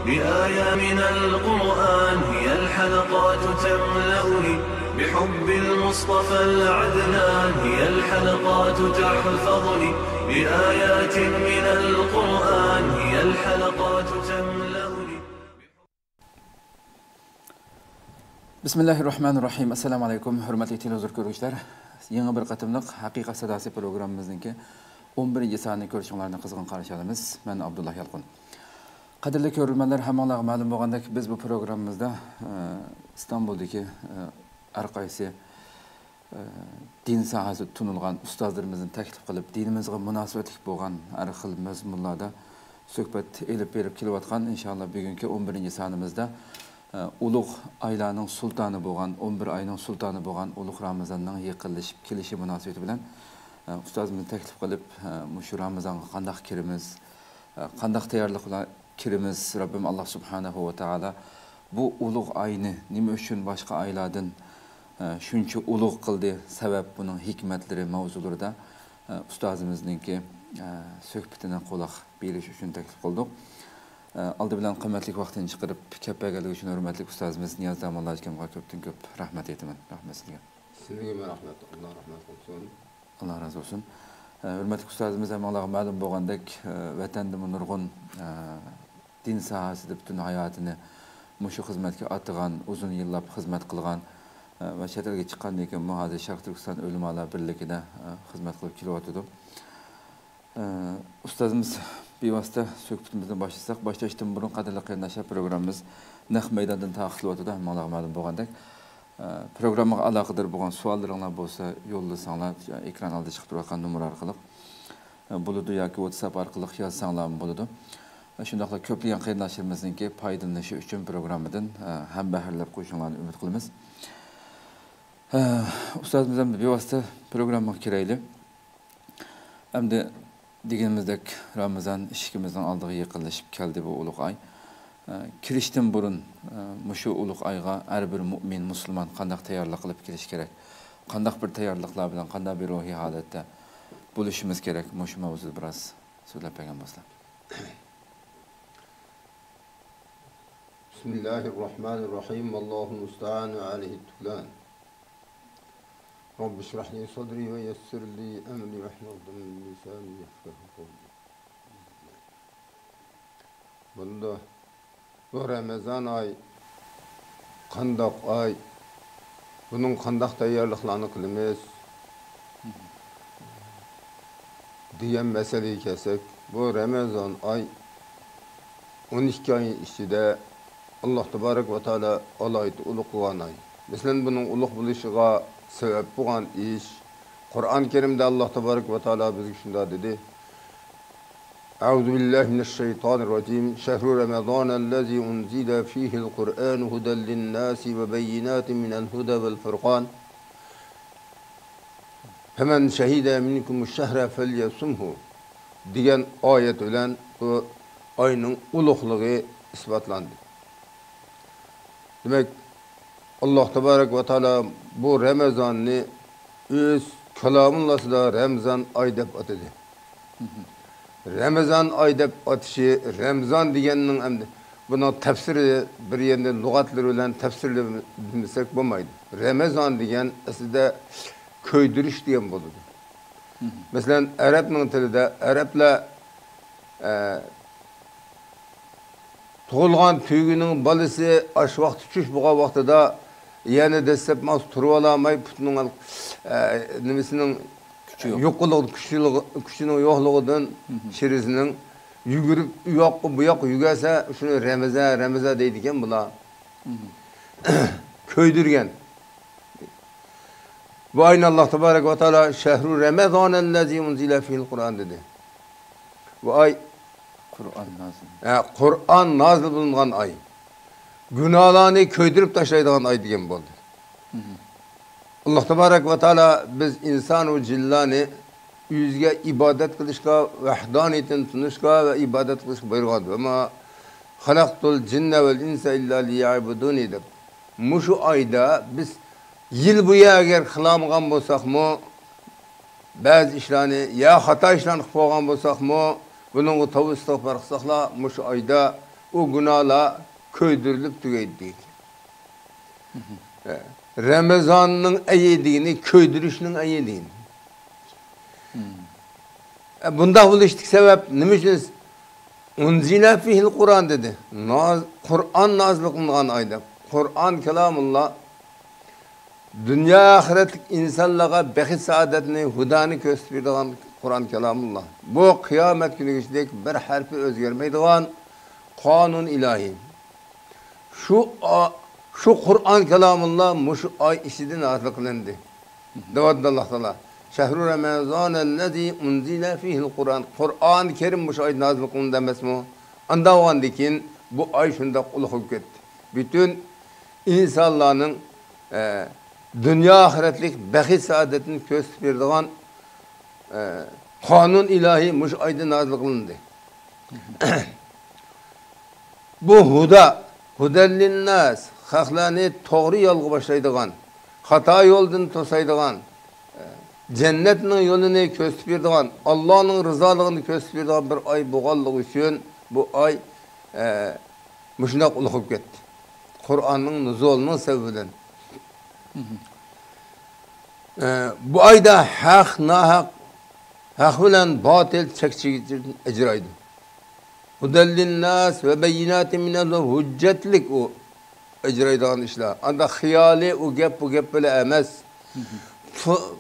بآية من القرآن هي الحلقات تملأني بحب المصطفى العدنان هي الحلقات تحفظني بآيات من القرآن هي الحلقات تملأني. Bismillahirrahmanirrahim. Assalamu alaykum. Hurmatli televizor ko'ruvchilar. Yangi bir qatimliq Haqiqat sadosi programmamizningki 11-sonini ko'rishinglarni qizg'in qarshi olamiz. Men Abdullah Yalqin. Qadrli ko'ruvchilar, hammalarga ma'lum bo'lgandek, biz bu programmamizda Istanbuldagi har qaysi din sohasida tunilgan ustozlarimizni taklif qilib, dinimizga munosabatli bo'lgan har xil mazmunlarda suhbat elib berib kelayotgan inshaalloh bugungi 11-sonimizda ulug' aylarning sultoni bo'lgan 11 oyning sultoni bo'lgan ulug' Ramazonning yaqinlashib kelishi munosabati bilan ustozimizni taklif qilib shu Ramazonga qanday kirimiz, qanday tayyorlik bilan kirimiz, Rabbim Alloh subhanahu va taolo bu ulug' oyni nima uchun boshqa oylardan shuncha ulug' qildi, sabab buning hikmatlari mavzularida ustozimizningki suhbatini quloq berish uchun taklif qildik. Aldı bilan qimmatli vaqtini chiqarib kapagaligi uchun hurmatli ustozimiz Niyoz Zamonlar akamga ko'pdan ko'p rahmat aytaman. Rahmat sizga. Sizga rahmat. Alloh rahmat qilsin. Alloh razı olsun. Hurmatli ustozimiz ham Allohga ma'lum bo'lgandek vatanda nurg'un din sohasida butun hayotini mushu xizmatga atgan, uzun yillab xizmat qilgan va chet elga chiqqandan keyin hozir Sharq Turkiston ulamolar birligida xizmat qilib kelyapti. Ustozimiz bevosita suhbatimizni boshlashdan burun qadrli qarindoshlar programmamiz naq maydondan taqdilo'tida hammalarga ma'lum bo'lgandek programmaga aloqador bo'lgan savollaringiz bo'lsa yo'llasanglar ekran oldida chiqib turgan nomer orqali bo'ladi yoki WhatsApp orqali yozsanglar bo'ladi. Shundaqla ko'plagan qarindoshlarimizningki foydalanishi uchun programmadan ham bahralab qo'yishingizni umid qilamiz. Ustozimiz ham bevosita programmaga kiraylik. Hamda deganimizdek Ramazon ishimizning oldiga yaqinlashib keldi bu ulug' oy. Kirishdan burun mushu ulug' oyga har bir mu'min musulmon qanday tayyorlik qilib kirish kerak? Qanday bir tayyorliklar bilan, qanday bir ruhiy holatda bo'lishimiz kerak? Mushu mavzuda biroz so'zlab bergan bo'lsa. Bismillahirrahmanirrahim. Allohu musta'anu alayhi tuklan. رب اشرح لي صدري ويسر لي أمري واحلل عقدة من لساني يفقهوا قولي. Bunda bu Ramazan ay, qandaq ay, bunun qandaq tayyorliqlarını qilamiz degan masalaga kelsak, bu Ramazan ay 12 ayın içinde Allah Tebarek ve Teala alayda ulug' qilgan ay. Mesela bunun ulug' bo'lishiga sebep bo'lgan ish Qur'on Kerimda Alloh Tebarek ve Teala bizga shunda dedi. A'udhu billahi mineşşeytanirracim. Şehru Ramazanellezî unzile fîhil Kur'ân huden linnâsi ve beyinâtin minel huda vel furqan. Femen şehide minkumuş-şehre felyesumhu degan ayet bilan bu ayning ulug'ligi isbotlandı. Demek Allah Tebarek ve Teala bu Ramazan'ı öz kelamınla Ramazan ay deb atadı. Ramazan ay deb atışı, Ramazan deganning endi buna tafsiri bir yerinde lügatları bilan tafsirlemesek bo'lmaydi. Ramazan degan aslida köydürüş degan bo'ladi. Mesela Arapning tilida Araplar tug'ilgan tüyünün balisi aş vaqt tush bo'lgan vaqtida yani desep mas turib olamay putunun nimesinin küçüğünün yo'qligidan shirisinin yugurib bu yoq yugasa shuni Ramazan deydi ekan bular. Köydürgen. Bu ayni Allah Tebarek ve Teala şehru Ramazanellezî unzile fîhil Kur'an dedi. Bu ay Kur'an nazil. Kur'an nazil bulungan ay. Günahlarını köydürüp taşlaydıgan ay degan bo'ldi. Allah Tebarek ve Teala biz insan ve cillani yüzge ibadet kılışka, vahdaniyetin tunuşka ve ibadet kılışka buyurgan. Ama halaktul cinne vel insa illa liya'buduni deb. Muşu ayda biz yıl boyu eğer kılamgan bolsak mı, bazı işlerini ya hata işlerini kılgan bolsak mı, bunun tavsiye istiğfar kılsakla muşu ayda o günahlar köydürülüp tügeydi. Ramazan'ın ayediğini köydürüşünün ayediğini. Bunda buluştuk sebep ne için? Unzila fihil Kur'an dedi. Kur'an nazil kılınan ayda. Kur'an kelamullah dünya ahiretlik insanlara behi saadetini, hudani gösterdiğin Kur'an kelamullah. Bu kıyamet günü geçecek bir harfi özgermeydiğin kanun ilahi. Şu Kur'an kelamullah şu ay işidin nazil kılındı. Devadı Allah Teala. Şehru Ramazan ellezî unzile fihil Kur'an. Kur'an-ı Kerim bu ay nazil kılındı demez mi? Anda o andikin bu ay şunda uluğuk etti. Bütün insanların dünya ahiretlik behi saadetini gösterdiğin kanun ilahi muş ayda nazil kılındı. Bu hudellin-nas halklarını doğru yolga başlaydigan, hata yoldan tosaydigan, cennetin yolunu gösterdiğin, Allah'ın rızalığını gösterdiğin bir ay boğallığı için bu ay müşnak uluğup gitti. Kur'an'ın nuzulunun sebebinden. Bu ayda hak, nahak, hak bilen batil çekçiğin icraydı. Hudellin nas ve beyinatin minel hüccetlik o icraydıgan işler. Anda hiyali o gep bu gep bile emez.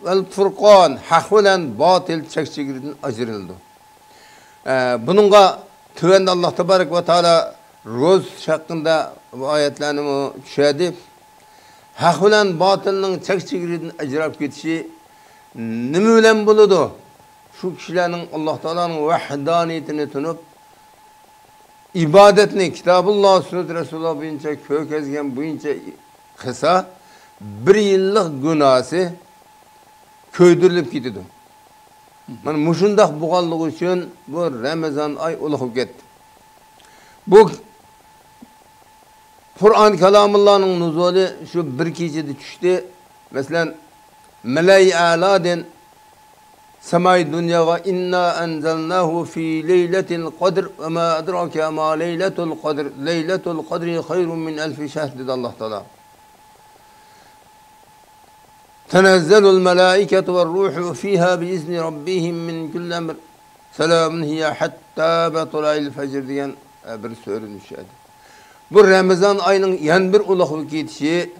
Vel furqan hak bilen batil çekçiğin icrayıldı. Bununla tüvende Allah tebarek ve teala roz şakkında bu ayetlerini düşedi. Hak bilen batılının çekçiğinin icrap ketişi nime bilen buludu? Şu kişilerin Allah Teala'nın vahdaniyetini tutup ibadetini Kitabullah sünnet Resulullah boyunca kök ezgen boyunca kısa bir yıllık günahı köydürülüp gidiyordu. Yani muşundak buğallık için bu Ramazan ay uluğup gitti. Bu Kur'an kelamullah'ın nuzulü şu bir gecede düştü. Mesela Melai A'laden semai dünyaya inna enzelnahu fi leyletil kadr ve ma adrake ma leyletul kadr. Leyletul kadri hayrun min elfi şehr dedi Allah Teala. Tenezzelul melaiketu ve ruhu fiha bi izni rabbihim min kulli emr. Selamun hiye hatta betulayil fecr diyen bir sürün düşedi. Bu Ramazan ayının yan bir uluğluk yetişi,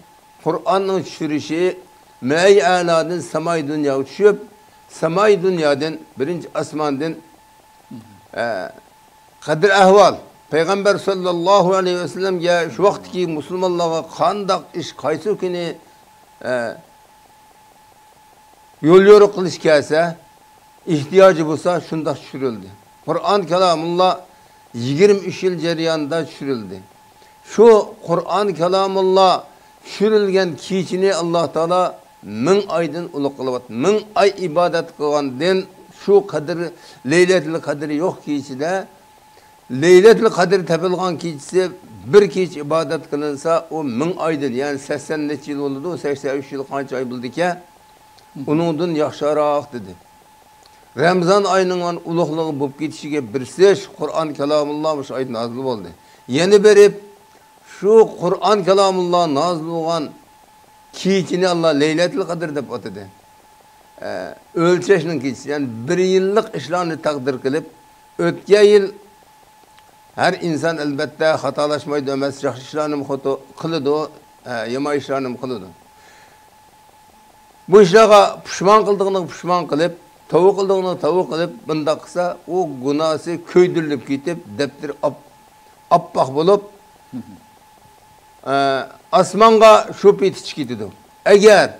Kur'an'ın düşürüşü, Melai A'laden semai dünyaya düşüp, semai dünyadan birinci asmandan kadir ahval. Peygamber sallallahu aleyhi ve sellem ya şu vakit ki Müslümanlara kandak iş kaysı kini yol yoru kılış kelse, ihtiyacı bulsa şunda düşürüldü. Kur'an kelamullah 23 yıl ceryanında düşürüldü. Şu Kur'an kelamullah düşürülgen kişini Allah Teala min aydan uluq kılıp, min ay ibadet kılgandan şu kadir Leyletul Kadri yok kişide Leyletul Kadri tepilgan kişisi bir kişi ibadet kılınsa o min aydır. Yani 80 neçe yıl oldu, 83 yıl kaç ay buldu ki onundan yaxşarak dedi. Ramazan ayının uluqlığı bulup gitişige birseş Kur'an kelamullah ayet nazil oldu. Yeni berip şu Kur'an kelamullah nazil olan kişini Allah Leyletul Kadr dep atadı. Ölçeşinin kişisi yani bir yıllık işlerini takdir kılıp ötken yıl her insan elbette hatalaşmayı demez. Yaxşı işlerini kılıdı, yama işlerini kılıdı. Bu işlere pişman kıldığını pişman kılıp tavuk kıldığını tavuk kılıp bunda kısa o günahı köydürülüp gidip deptir appaq bulup asmanga şu bitiş gidiyordu. Eğer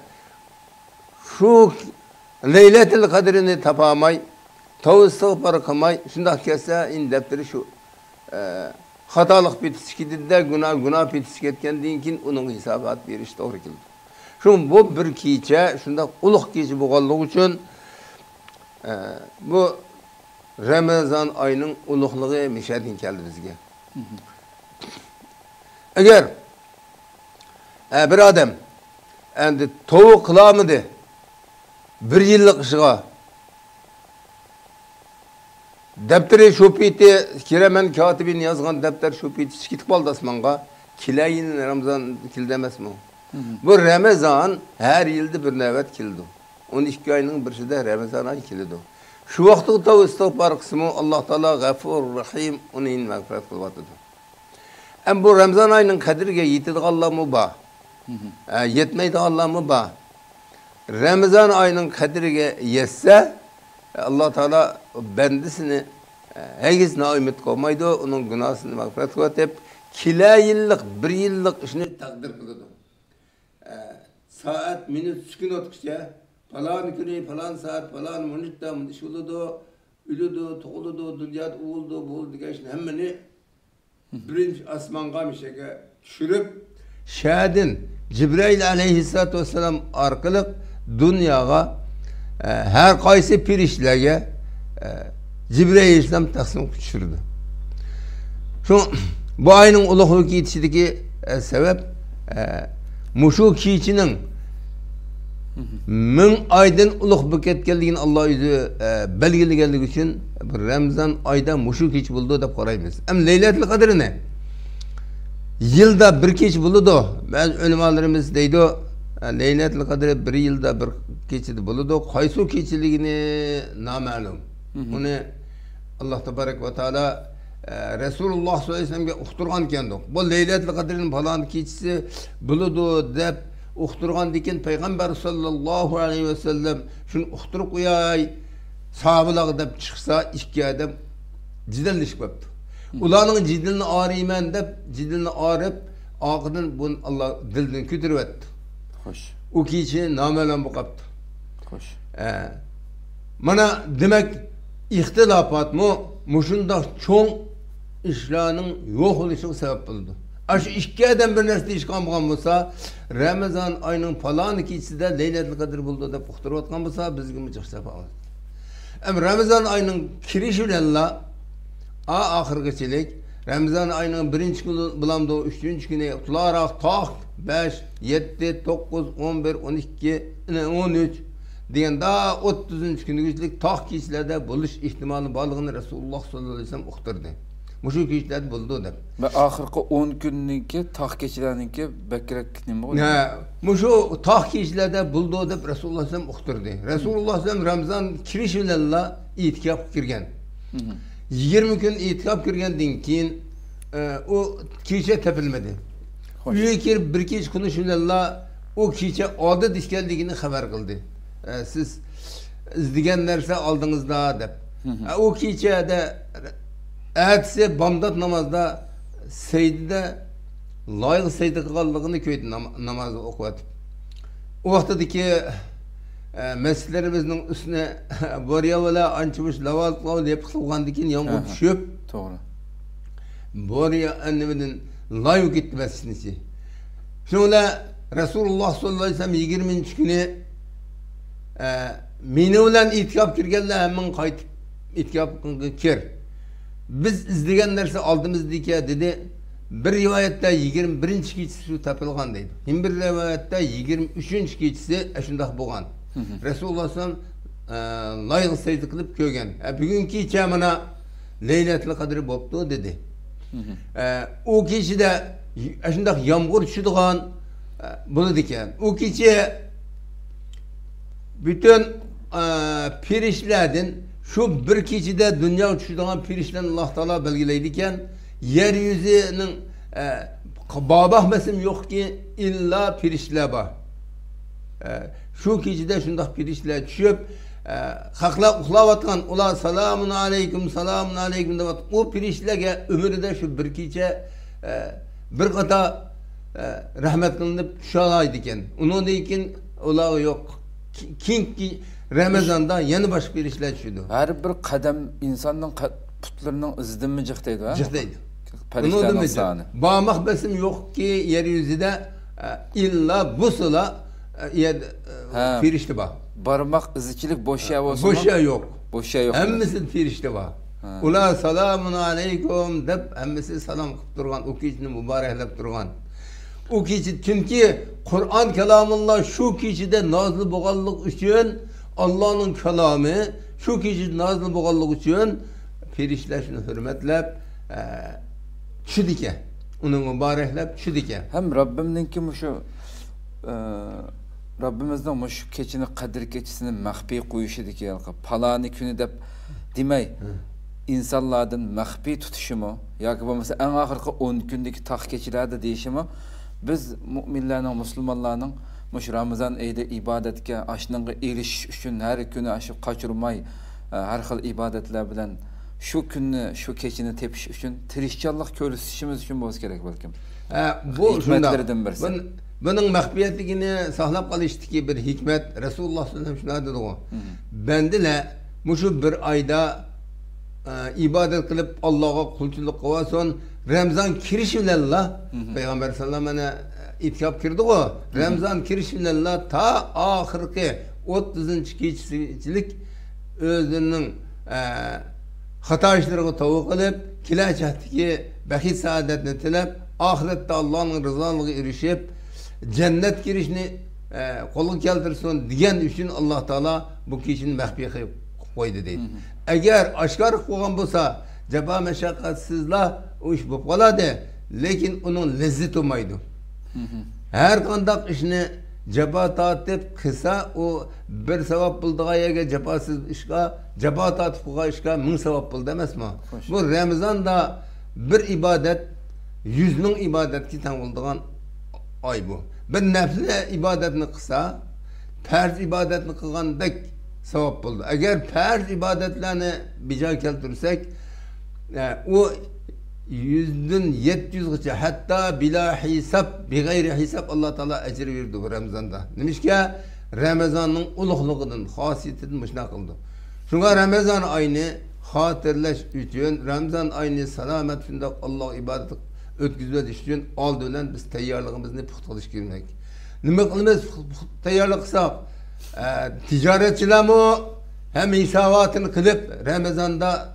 şu Leyletul Kadrini tapamay, tavuk istiğfar kılmay, şundak kesse in deptiri şu hatalık bitiş gidiyordu da günah bitiş gitkendiğin kin onun hesabat bir iş doğru kildi. Şu bu bir kiçe, şundak uluq kiçe boğallığı için bu Ramazan ayının uluqlığı meşedin geldi bizge. Eğer bir adam endi tavuk kılamıdı bir yıllık işığa Defteri şu piti Kiremen katibin yazgan defter şu piti çıkıp aldı asmanga. Kileyin Ramazan kildemez mi? Bu Ramazan her yılda bir nevet kildi. 12 ayının birisi de Ramazan ayı kildi. Şu vakti tabi istiğfar kısmı Allah Teala Gafur Rahim onun mağfiret kılvatıdır. Ama bu Ramazan ayının kadirge yetidi Allah mı ba? Yetmeydi Allah mı ba? Ramazan ayının kadirge yetse Allah Teala bendisini herkes naimit koymaydı, onun günahsını mağfiret kılvatıp kila yıllık, bir yıllık işini takdir kıldı. Saat, minut, sükun otkuşça falan günü, falan saat, falan minutta şuludu, ülüdü, toğuludu, dünyat uğuldu, buğuldu, geçti. Hemmeni birinci asmanga mişeke düşürüp şahidin Cibrail aleyhissalatu vesselam arkalık dünyaya her kaysi pirişlege Cibrail İslam taksim düşürdü. Şu bu ayının uluğu yetişideki sebep muşu kişinin min aydan uluq buket geldiğini Allah yüzü belgelegenlik için Ramazan ayda muşu kiç buldu dep qaraymiz. Hem Leylatul Qadr ne? Yılda bir kiç buldu. Bazı ulemalarımız deydi Leylatul Qadr bir yılda bir kiçdi buldu. Qaysu kiçligini nama'lum. Onu Allah tebarek ve teala Resulullah sallallahu aleyhi ve sellem'e uqturgan kendik. Bu Leylatul Qadr'ın falan kiçisi buldu dep uqturgan diken Peygamber sallallahu aleyhi ve sellem şunu uqturup uyay sahabalar dep çıksa iki adam cidilleşip yaptı. Ulanın cidilini arayman dep cidilini arıp ağıdın bunu Allah dilden kütürüp etti. Hoş. O kişi namelen bu kaptı. Hoş. Mana demek ihtilafat mı muşunda çoğun işlerinin yok oluşu sebep buldu. Aşı iki adam bir nesli iş kalmayan olsa Ramazan ayının falan ikisi de Leylatul Qadr buldu da puhtur atkan olsa biz gibi çıksa falan. Ama Ramazan ayının kirişiyle ahırgı çelik Ramazan ayının birinci günü bulamda üçüncü güne tularak tak 5, 7, 9, 11, 12, 13 diyen daha 30. günü güçlük tak kişilerde buluş ihtimali balığını Resulullah sallallahu aleyhi ve sellem uqtirdi. Muşu kişiler buldu da. Ve ahırkı 10 günninki tak keçilerinki bekrek nime oldu? Muşu tak kişilerde buldu da Resulullah sallallahu aleyhi ve sellem uqtirdi. Resulullah sallallahu aleyhi ve sellem Ramazan kirişiyle itikaf kirgen. 20 gün itikaf kirgendin keyin o kişi tepilmedi. Ülker bir kişi konuşuyla o kişi adı dişkeldiğini haber kıldı. Siz izleyenlerse aldığınızda dep. O kişi de etsi bamdat namazda seydide layık seydi kıldığını köyde namazı okuyatıp. O vaxtadaki mescidlerimizin üstüne borya ve ançımış laval yapıp kılgandıkken yağmur düşüp doğru. Borya anneminin layık gitti mescidisi. Şöyle Resulullah sallallahu aleyhi ve sellem 20. günü meni bilen itikaf kirgenler hemen kayıt itikaf kir. Biz izleyenlerse aldığımız dike dedi. Bir rivayette 21. gecesi tapılgan deydi. Bir rivayette 23. gecesi eşindah boğan. Resulullah sallallahu aleyhi ve sellem layık secde kılıp kögen. Bugünkü çamına Leylatul Qadr boptu dedi. O kişi de eşindah yağmur düşüdüğün bunu diken. O kişi bütün pirişlerden şu bir kişide dünya uçuştuğun pirişlerini Allah Teala belgeleydiken yeryüzünün babah mesim yok ki illa pirişle bah. Şu kişide şundak pirişle düşüp hakla uhlavatkan ula selamun aleyküm selamun aleyküm devat o pirişle ömürde şu bir kişi bir kata rahmet kılınıp şalaydiken onun deyken ula yok ki Ramazan'da yeni baş bir işler düşürdü. Her bir kadem insanın putlarının izinden mi cıhtaydı ha? Cıhtaydı. Periştanın sahne. Bağmak besim yok ki yeryüzüde illa bu sıla firişti bağ. Barmak iziçilik boş yer olsun mu? Boş yer yok. Boş yer yok. Hemmisi firişti bağ. Ula selamun aleyküm dep hemmisi salam kıp durgan. O kişinin mübareklep durgan. O kişi çünkü Kur'an kelamullah şu kişide nazlı boğallık için Allah'ın kelamı şu kişi nazlı boğallık için perişler şunu hürmetlep çüdike. Onu mübareklep çüdike. Hem Rabbimninki şu Rabbimizden şu keçini Kadir keçisini mahfi koyuşudaki palani günü dep demey. İnsanlardan mahfi tutuşumu yoki bo'lmasa en ahirgi 10 kundagi taq keçilerde deyişimi biz müminlarning musulmonlarning mush Ramazan oyida ibodatga ashunga erishish uchun har kuni shu qochirmay har xil ibodatlar bilan shu kunni shu kechini tepish uchun tirishchanlik ko'rsatishimiz uchun bo'lsa kerak balkim. Bu hikmatlardan birisi. Bunun mahfiyetligini saqlab qolishdagi bir hikmat Rasululloh sallallohu alayhi vasallam shunday dedi. Bendile mushu bir ayda ibadet qilib Allohga qulchilik qilvason Ramazon kirishi bilan Payg'ambar sallallohu alayhi vasallam itkab kirdi-ku. Ramazon kirishi bilan ta oxirgi 30-kechisilik o'zining xato ishlariga tavba qilib, kelajakdagi baxit saodatni tilab, oxiratda Allohning rizoligiga erishib, cennet girişini qo'lga keltirsin degan uchun Alloh taolo bu kishini maxfiy qilib qo'ydi deydi. Agar oshkor qilgan bo'lsa, jabo mashaqqatsizlar o ish bo'lib qoladi, lekin uning lazzati bo'lmaydi. Har qanday ishni jabo tortib qilsa, o bir savob bo'ldigan yerga jabosiz ishga, jabo tortib qilgan ishga 1000 savob bo'ldi emasmi? Bu Ramazonda bir ibodat 100 ming ibodatga teng bo'ladigan ay bu. Bir nafli ibadetini kısa, farz ibadetini kılgandek sevap buldu. Eğer farz ibadetlerini bica keltirirsek, o 100'den 700'e hatta bila hisap, bi gayri hisap Allah Teala ecir verdi bu Ramazan'da. Demiş ki Ramazan'ın uluqluğunun, hasiyetinin başına kıldı. Şuna Ramazan ayını hatırlaş üçün, Ramazan ayını selamet şunda Allah ibadet ötküzmek için aldığından biz tayyorligimizni puxta qilish kerak. Nima qilamiz tayyorlik qilsak, tijoratchilarmi ham hisobotini qilib Ramazonda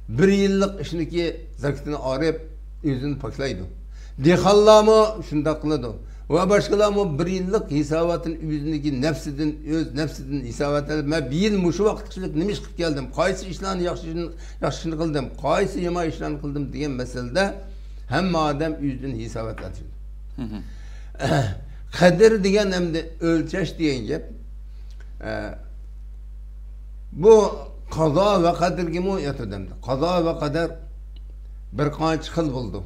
bir yillik ishniki zakatini olib o'zini poklaydi. Dehqonlarmi shunday qiladi. Va boshqalarmi bir yillik hisobotini o'ziniki nafsidan o'z nafsidan hisobotini men bir yil mushu vaqt qilib nima ish qilib keldim, qaysi ishlarni yaxshini qildim, qaysi yomon ishlarni qildim degan masalada hamma odam o'zidan hisobot qiladi. Qadr degan hamda o'lchash degan gap. Bu qazo va qadrga mu yotadimdi. Qazo va qadar bir qancha xil bo'ldi.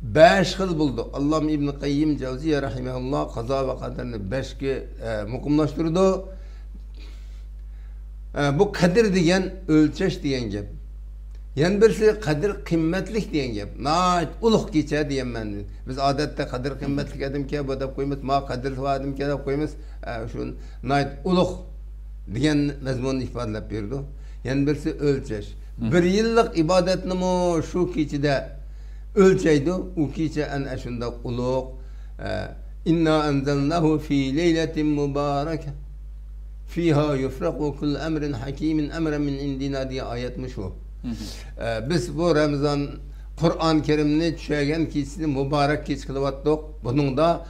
5 xil bo'ldi. Alloh ibn Qayyim Javziy rahimahulloh qazo va qadarni 5 ga muqimlashtirdi. Bu qadr degan o'lchash degan gap. Yan birisi qadr qimmatlik degan gap. Nayt ulug' kecha deganman. Biz odatda qadr qimmatlik adamga bu deb qo'yamiz, ma qadr adamga deb qo'yamiz. Shu nayt ulug' degan mazmunni ifodalab berdi. Yan birisi o'lchash. Bir yillik ibodatni mo shu kechida ölçeydi, o kecha ana shunda ulug' inna anzalnahu fi leylatin mubaraka fiha yufraqu kullu amrin hakimin amran min indina diye ayetmiş o. Biz bu Ramazan Kur'an-ı Kerim'ni düşegen kechini mübarek kech qilib atdik. Bunun da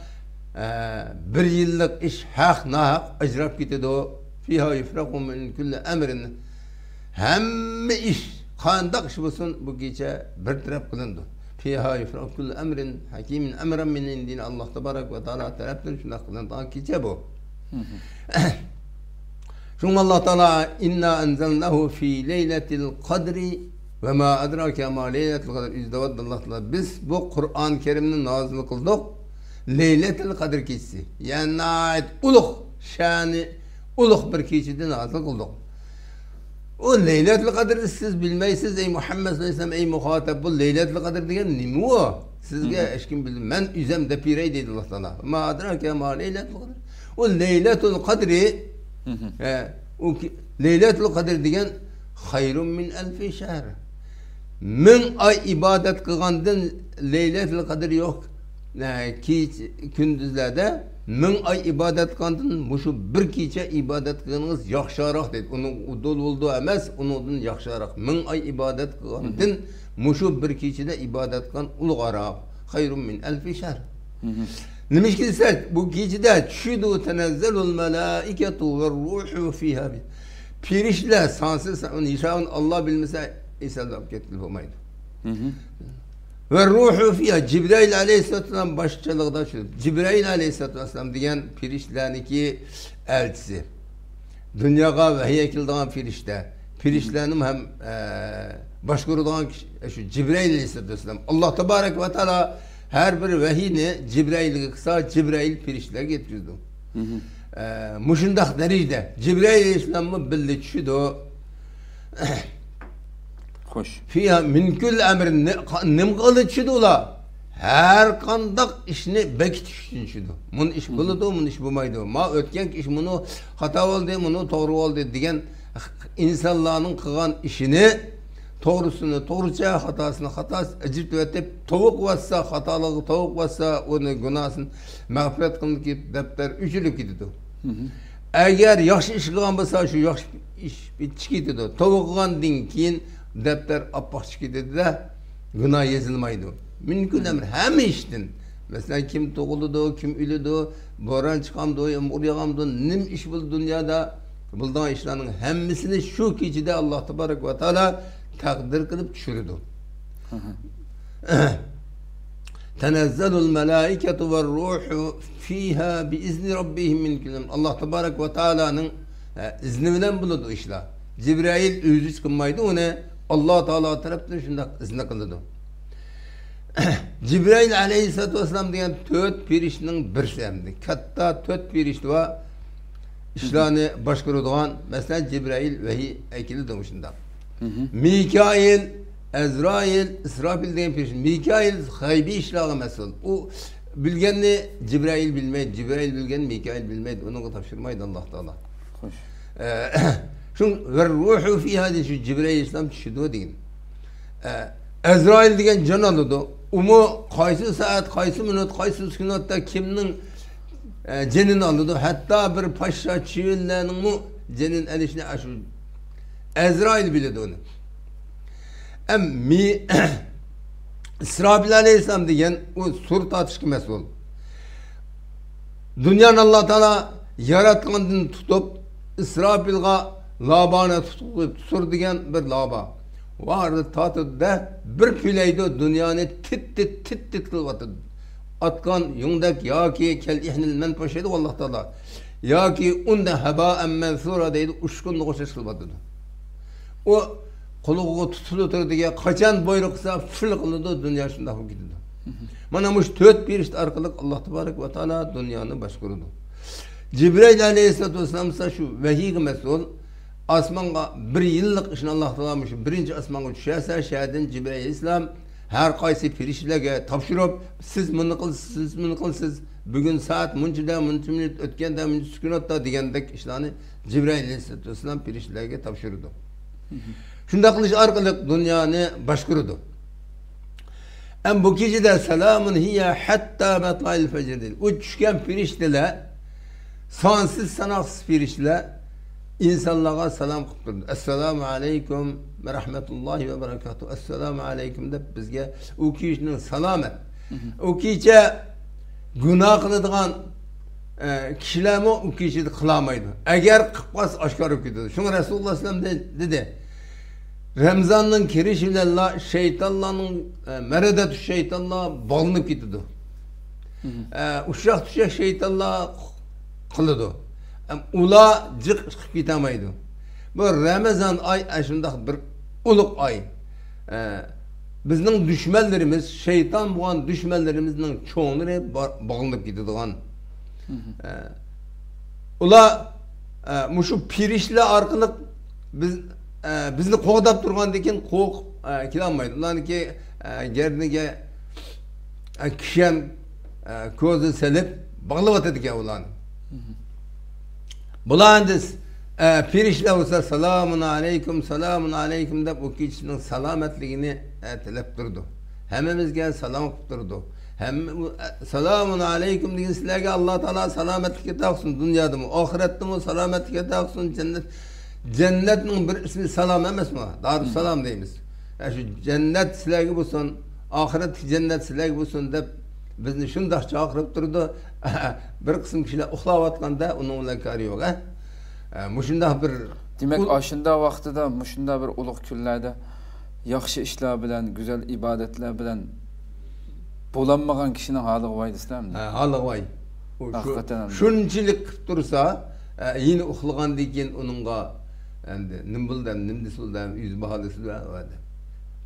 bir yillik ish haq nahaq ajrab ketadi. Fiha yufraqu min kulli amrin. Hamma ish qanday ish bo'lsin bu kecha bir taraf qilindi. Fiha yufraqu kullu amrin hakimin amran min indina Allah tebarek ve taala tarafdan shunday qilingan kecha bu. Şun Allah Teala inna anzalnahu fi leyletil qadri ve ma adrake ma leyletil qadr izdevad Allah Teala biz bu Kur'an-ı Kerim'ni nazil kıldık leyletil qadr keçisi yani ulug' şani ulug' bir keçide nazil kıldık. O leyletil qadr siz bilmeysiz ey Muhammed sallallahu aleyhi ve sellem ey muhatap bu leyletil qadr degan nima o? Sizga hech kim bilmaydi. Men üzem de pirey dedi Allah Teala. Ma adrake ma leyletil qadr. O leyletul qadri Leyletul Qadr degan hayrun min alfi shahr. 1000 ay ibadet qilgandan Leyletul Qadr yo'q. Kech kunduzlarda 1000 ay ibadet qilgandan mushu bir kecha ibadet qilganingiz yaxshiroq dedi. Uning udul bo'ldi emas, uningdan yaxshiroq. 1000 ay ibadet qilgandan mushu bir kechada ibadet qilgan ulug'roq. Hayrun min alfi shahr. Nima desa bu kechada tushidu tanazzelul malaikatu var ruhu fiha. pirişler sansız onun hesabını Allah bilmese hesaplayıp ketili olmaydı. Ve ruhu fiya Cibrail aleyhisselam başçılığı şu. Cibrail aleyhisselam diyen pirişlerdeki elçisi. Dünyaya vahiy kildiğin pirişler. Pirişlerim hem başkurulan şu Cibrail aleyhisselam. Allah tebarek ve teala her bir vahiyini Cibrail'e kısa Cibrail pirişler getirdi. Muşundak derecede Cibrail aleyhisselam'ı bildi çüdü. Hoş. Fiha min kül emrin nim kılıçıdı ola. Her kandak işini bekitiştin şudu. Mun iş buludu, mun iş bulmaydı. Ma ötken iş bunu hata oldu, bunu doğru oldu diyen insanların kılan işini doğrusunu doğruca, hatasını hatası ecir tüvetip tavuk vassa, hatalığı tavuk vassa onu günahsın mağfiret kılın ki defter üçülük gidiyordu. Eğer yaxşı iş kılan olsa şu yaxşı iş bitişkiydi. Tavuk kılan din kiyin defter apakçıkıydı da günah yazılmaydı. Mümkün emir hem iştin. Mesela kim doğuludu, kim ölüdü, boran çıkamdı, yağmur yağamdı, nim iş bul dünyada bulduğun işlerin hemmisini şu gecede Allah tebarek ve teala takdir kılıp düşürdü. Tenezzelul melaiketu ve ruhu fiha bi izni rabbihim min kulli. Allah tebarek ve teala'nın izniyle buludu işler. Cibrail özü çıkmaydı onu Allah Teala tarafından şunda izni kıldı. Cibrail aleyhissalatu vesselam diyen dört pirişinin birisi emdi. Katta dört pirişti ve işlerini başkuruduğun mesela Cibrail vahiy ekili demişinde. Mikail, Ezrail, İsrafil diyen piriş. Mikail gaybi işleri mesul. O bilgenini Cibrail bilmeydi. Cibrail bilgen Mikail bilmeydi. Onu tavşırmaydı Allah Teala. Hoş. Şun ve ruhu fiha diye şu Cibrail İslam düşüdü deyin. Ezrail diyen can alıyordu. Umu kaysı saat, kaysı minut, kaysı sekunatta kiminin cenini alıyordu. Hatta bir paşa çiğillerin mu cenin elişine aşırı. Ezrail biliyordu onu. İsrafil aleyhisselam diyen o sur tartışkı mesul. Dünyanın Allah Teala yaratkandını tutup İsrafil'a labana tutup sur diyen bir laba. Vardı tatıda bir pileydi dünyanı tit kılvadı. Atkan yungdak ya ki kel ihnil men paşaydı Allah Teala. Ya ki unda heba'en mensura deydi uşkunlu koşuş kılvadı. O kuluğu tutuludur diye kaçan buyruksa fil kılıdı dünya şunda bu gidiyor. Manamış dört bir işte arkalık Allah tebarek ve teala dünyanı başkurudu. Cibrail aleyhissalatu vesselam ise şu vahiy mesul asmanga bir yıllık işin Allah Teala'mış birinci asmanga düşerse şahidin Cibrail İslam her kaysi pirişlerge tavşırıp siz bunu kılsız bugün saat muncuda minut ötkende minut sükunatta degandek işlerini Cibrail aleyhissalatu vesselam pirişlerge tavşırdı. Şunda kılıç arkalık dünyanı başkurudu. En bu gecede selamun hiye hatta matlail fecr değil. O düşken piriştiler sansız sanaksız piriştiler insanlara selam kutturdu. Esselamu aleyküm ve rahmetullahi ve berekatuhu. Esselamu aleyküm de bizge o kişinin selamet. O kişi günah kılıdığın kişiler mi o kişi kılamaydı. Eğer kıpkas aşkar okuyordu. Şunu Resulullah sallallahu aleyhi ve sellem dedi. Ramazan'ın kirişiyle şeytanların meredet şeytanla bağlanıp gidiyordu. Uşak düşecek şeytanla kılıdı. Ula cık gitamaydı. Bu Ramazan ay aşında bir uluk ay. Bizning düşmanlarımız, şeytan bulan düşmanlarımızın çoğunları bağlanıp gidiyordu. Ula muşu pirişle arkalık bizni qo'g'dab turgandan qo'q kelolmaydi. Ularniki gerniga kishan ko'zni silib bog'lab o'tadi ekan ularni. Bular endi pirishlar bo'lsa salomun alaykum deb u kishining salomatligini tilab turdi. Hammamizga salom qilib turdi. Salomun alaykum degan sizlarga Alloh taolo salomatlikka taqsin dunyodami, oxiratdami salomatlikka taqsin jannat. Cennet'in bir ismi salam emes mi? Darüssalam deyimiz. Yani şu cennet silagi bulsun, ahiret cennet silagi bulsun de bizni şundak çağırıp durdu. Bir kısım kişiler uxlavatganda onun inkari yok. Muşundak bir Demek aşında vaqtida, mushunda bir ulug' kunlarda yaxshi ishlar bilan, go'zal ibodatlar bilan bo'lanmagan kishining hali voy deysizlarmi? Hali voy. Shunchalik qilib tursa, yine uxlagandan keyin uningga endi nim bildam, nim desildam, yüz baholisi var.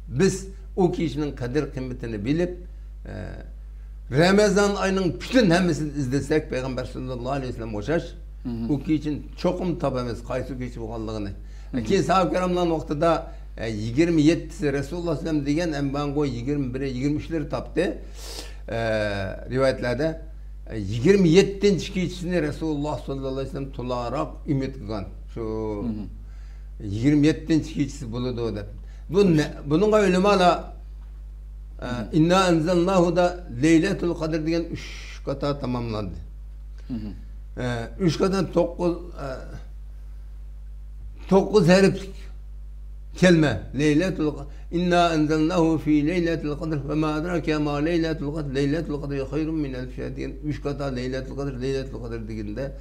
Biz o kishining qadr qiymatini bilib, Ramazan ayının bütün hemmisini izlesek Peygamber sallallahu aleyhi ve sellem o'xshash o kishi için cho'qim topamiz qaysi kishi bo'lganligini. Keyin sahab karamlar vaqtida 27'si Resulullah sallam degan ambango 21'e 23'leri taptı. Rivayetlerde 27. kişisini Resulullah sallallahu aleyhi ve sellem tularak ümit kılgan. Şu 27. kişisi buludu deb. Bununla ulemalar inna enzelnahu da Leyletul Kadir degan 3 kata tamamlandı. 3 katan 9 harf kelime. Leyletul Kadir. İnna enzelnahu fi Leyletul Kadir ve ma adrake ma Leyletul Kadir. Leyletul Kadir hayrun min elf şehr degan 3 kata Leyletul Kadir, Leyletul Kadir degende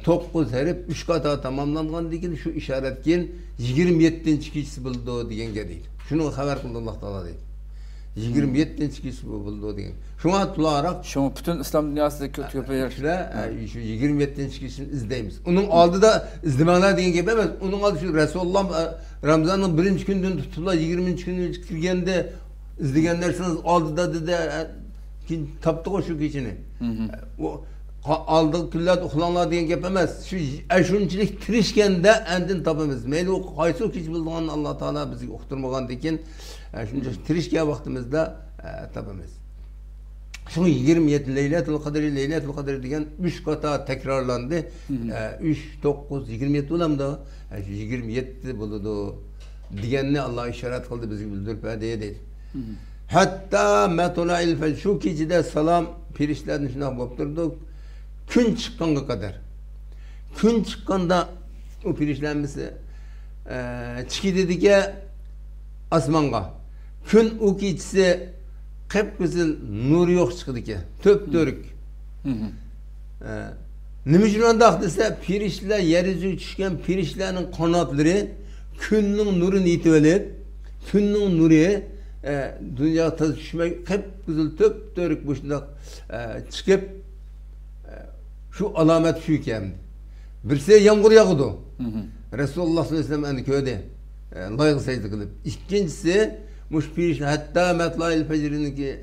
9 harf 3 kata tamamlangan degan şu işaretken 27. kişisi buldu degenge deydi. Şunu haber kıldı Allah Teala deydi. 27. kişisi buldu degan. Şuna tularak şu bütün İslam dünyasındaki köpeğler şu 27. kişisini izleyimiz. Onun aldı da izlemeler degan gibi emas. Onun aldı şu Resulullah Ramazan'ın 1. günden tutula 20. günü kirgende izlegenlersiniz aldı da dedi taptı o şu kişini. O aldığı küllat uxlanlar degan gap emas. Şu şunchalik tirishganda andin topamiz. Meyli o qaysi kishi bilgan Allah Taala bizni uqtirmagan ekan. Shuncha tirishgan vaqtimizda topamiz. Şu 27 Leyletul Kadir degan 3 kata tekrarlandı. 3 9 27 ulamda 27 buludu. Diyenni Allah işaret kıldı bizi bildirip deydi. Hatta matula'il fel şu kecide salam pirişlerini şuna bopturduk. Gün çıkkanga kadar. Gün çıkkanda o pirişlenmesi çıkı dedi ki asmanga. Gün o gecesi qip-qizil nur yok çıkıdı ki. Töp dörük. Nima uchun undaq desa, pirishlar yeryüzüge tushgan pirishlarning qanotlari kunning nurini yetib olib, kunning nuri dunyoga tushmay qip-qizil töp dörük bu shundoq chiqib şu alamet şu ekan. Birisi yağmur yağdı. Resulullah sallallahu aleyhi ve sellem köyde layık secde kılıp. İkincisi muş pirişler hatta metlail fecriniki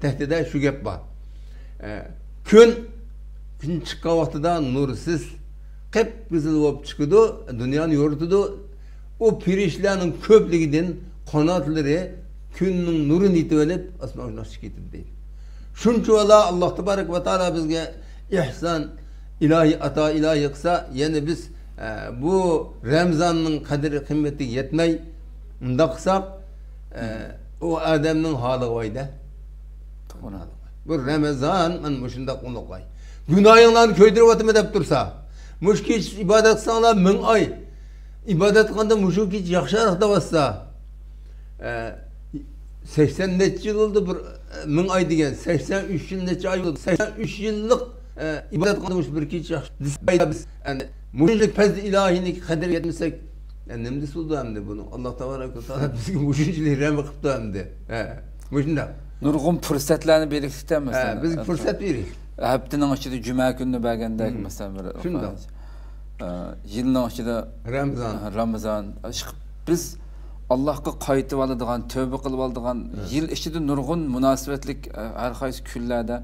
tehdide şu gap var. Gün çıkan vaxtıda nursuz qip-qizil olup çıkıdı, dünyanı yorutudu. O pirişlerin köplüğünden kanatları günün nurunu yitip olib asman çıkıp getirdi. Şunca valla Allah tebarek ve teala bizge ihsan ilahi ata ilahi kısa yani biz bu Ramazan'ın kadri kıymeti yetmey undaqsak o adamın halı vayda. Bu Ramazan man muşunda qonaqay. Günahlarını köydürüp atma dep tursa, muşkiç ibadet sanlar 1000 ay. İbadet qanda muşkiç yaxşırak da bassa 80 neçe yıl oldu bir 1000 ay degen 83 yıl neçe ay oldu. 83 yıllık ibadet qandırmış bir kiç yaxşı. Biz yani muşkiç pez ilahini kadir yetmesek nemde suldu hem bunu. Allah tebaraka ve teala bizge muşkiçlik rəhmə qıptı hem de. Muşunda. Nurgun fürsətlərini biriktikdən mesela. Biz fürsət veririk. Haftanın içinde cuma günü belgende mesela bir. Şunda. Yılın içinde Ramazan. Biz Allah'a qaytib aladigan, tövbe qilib aladigan yil ichida nurgun münasibetlik har qaysi kunlarda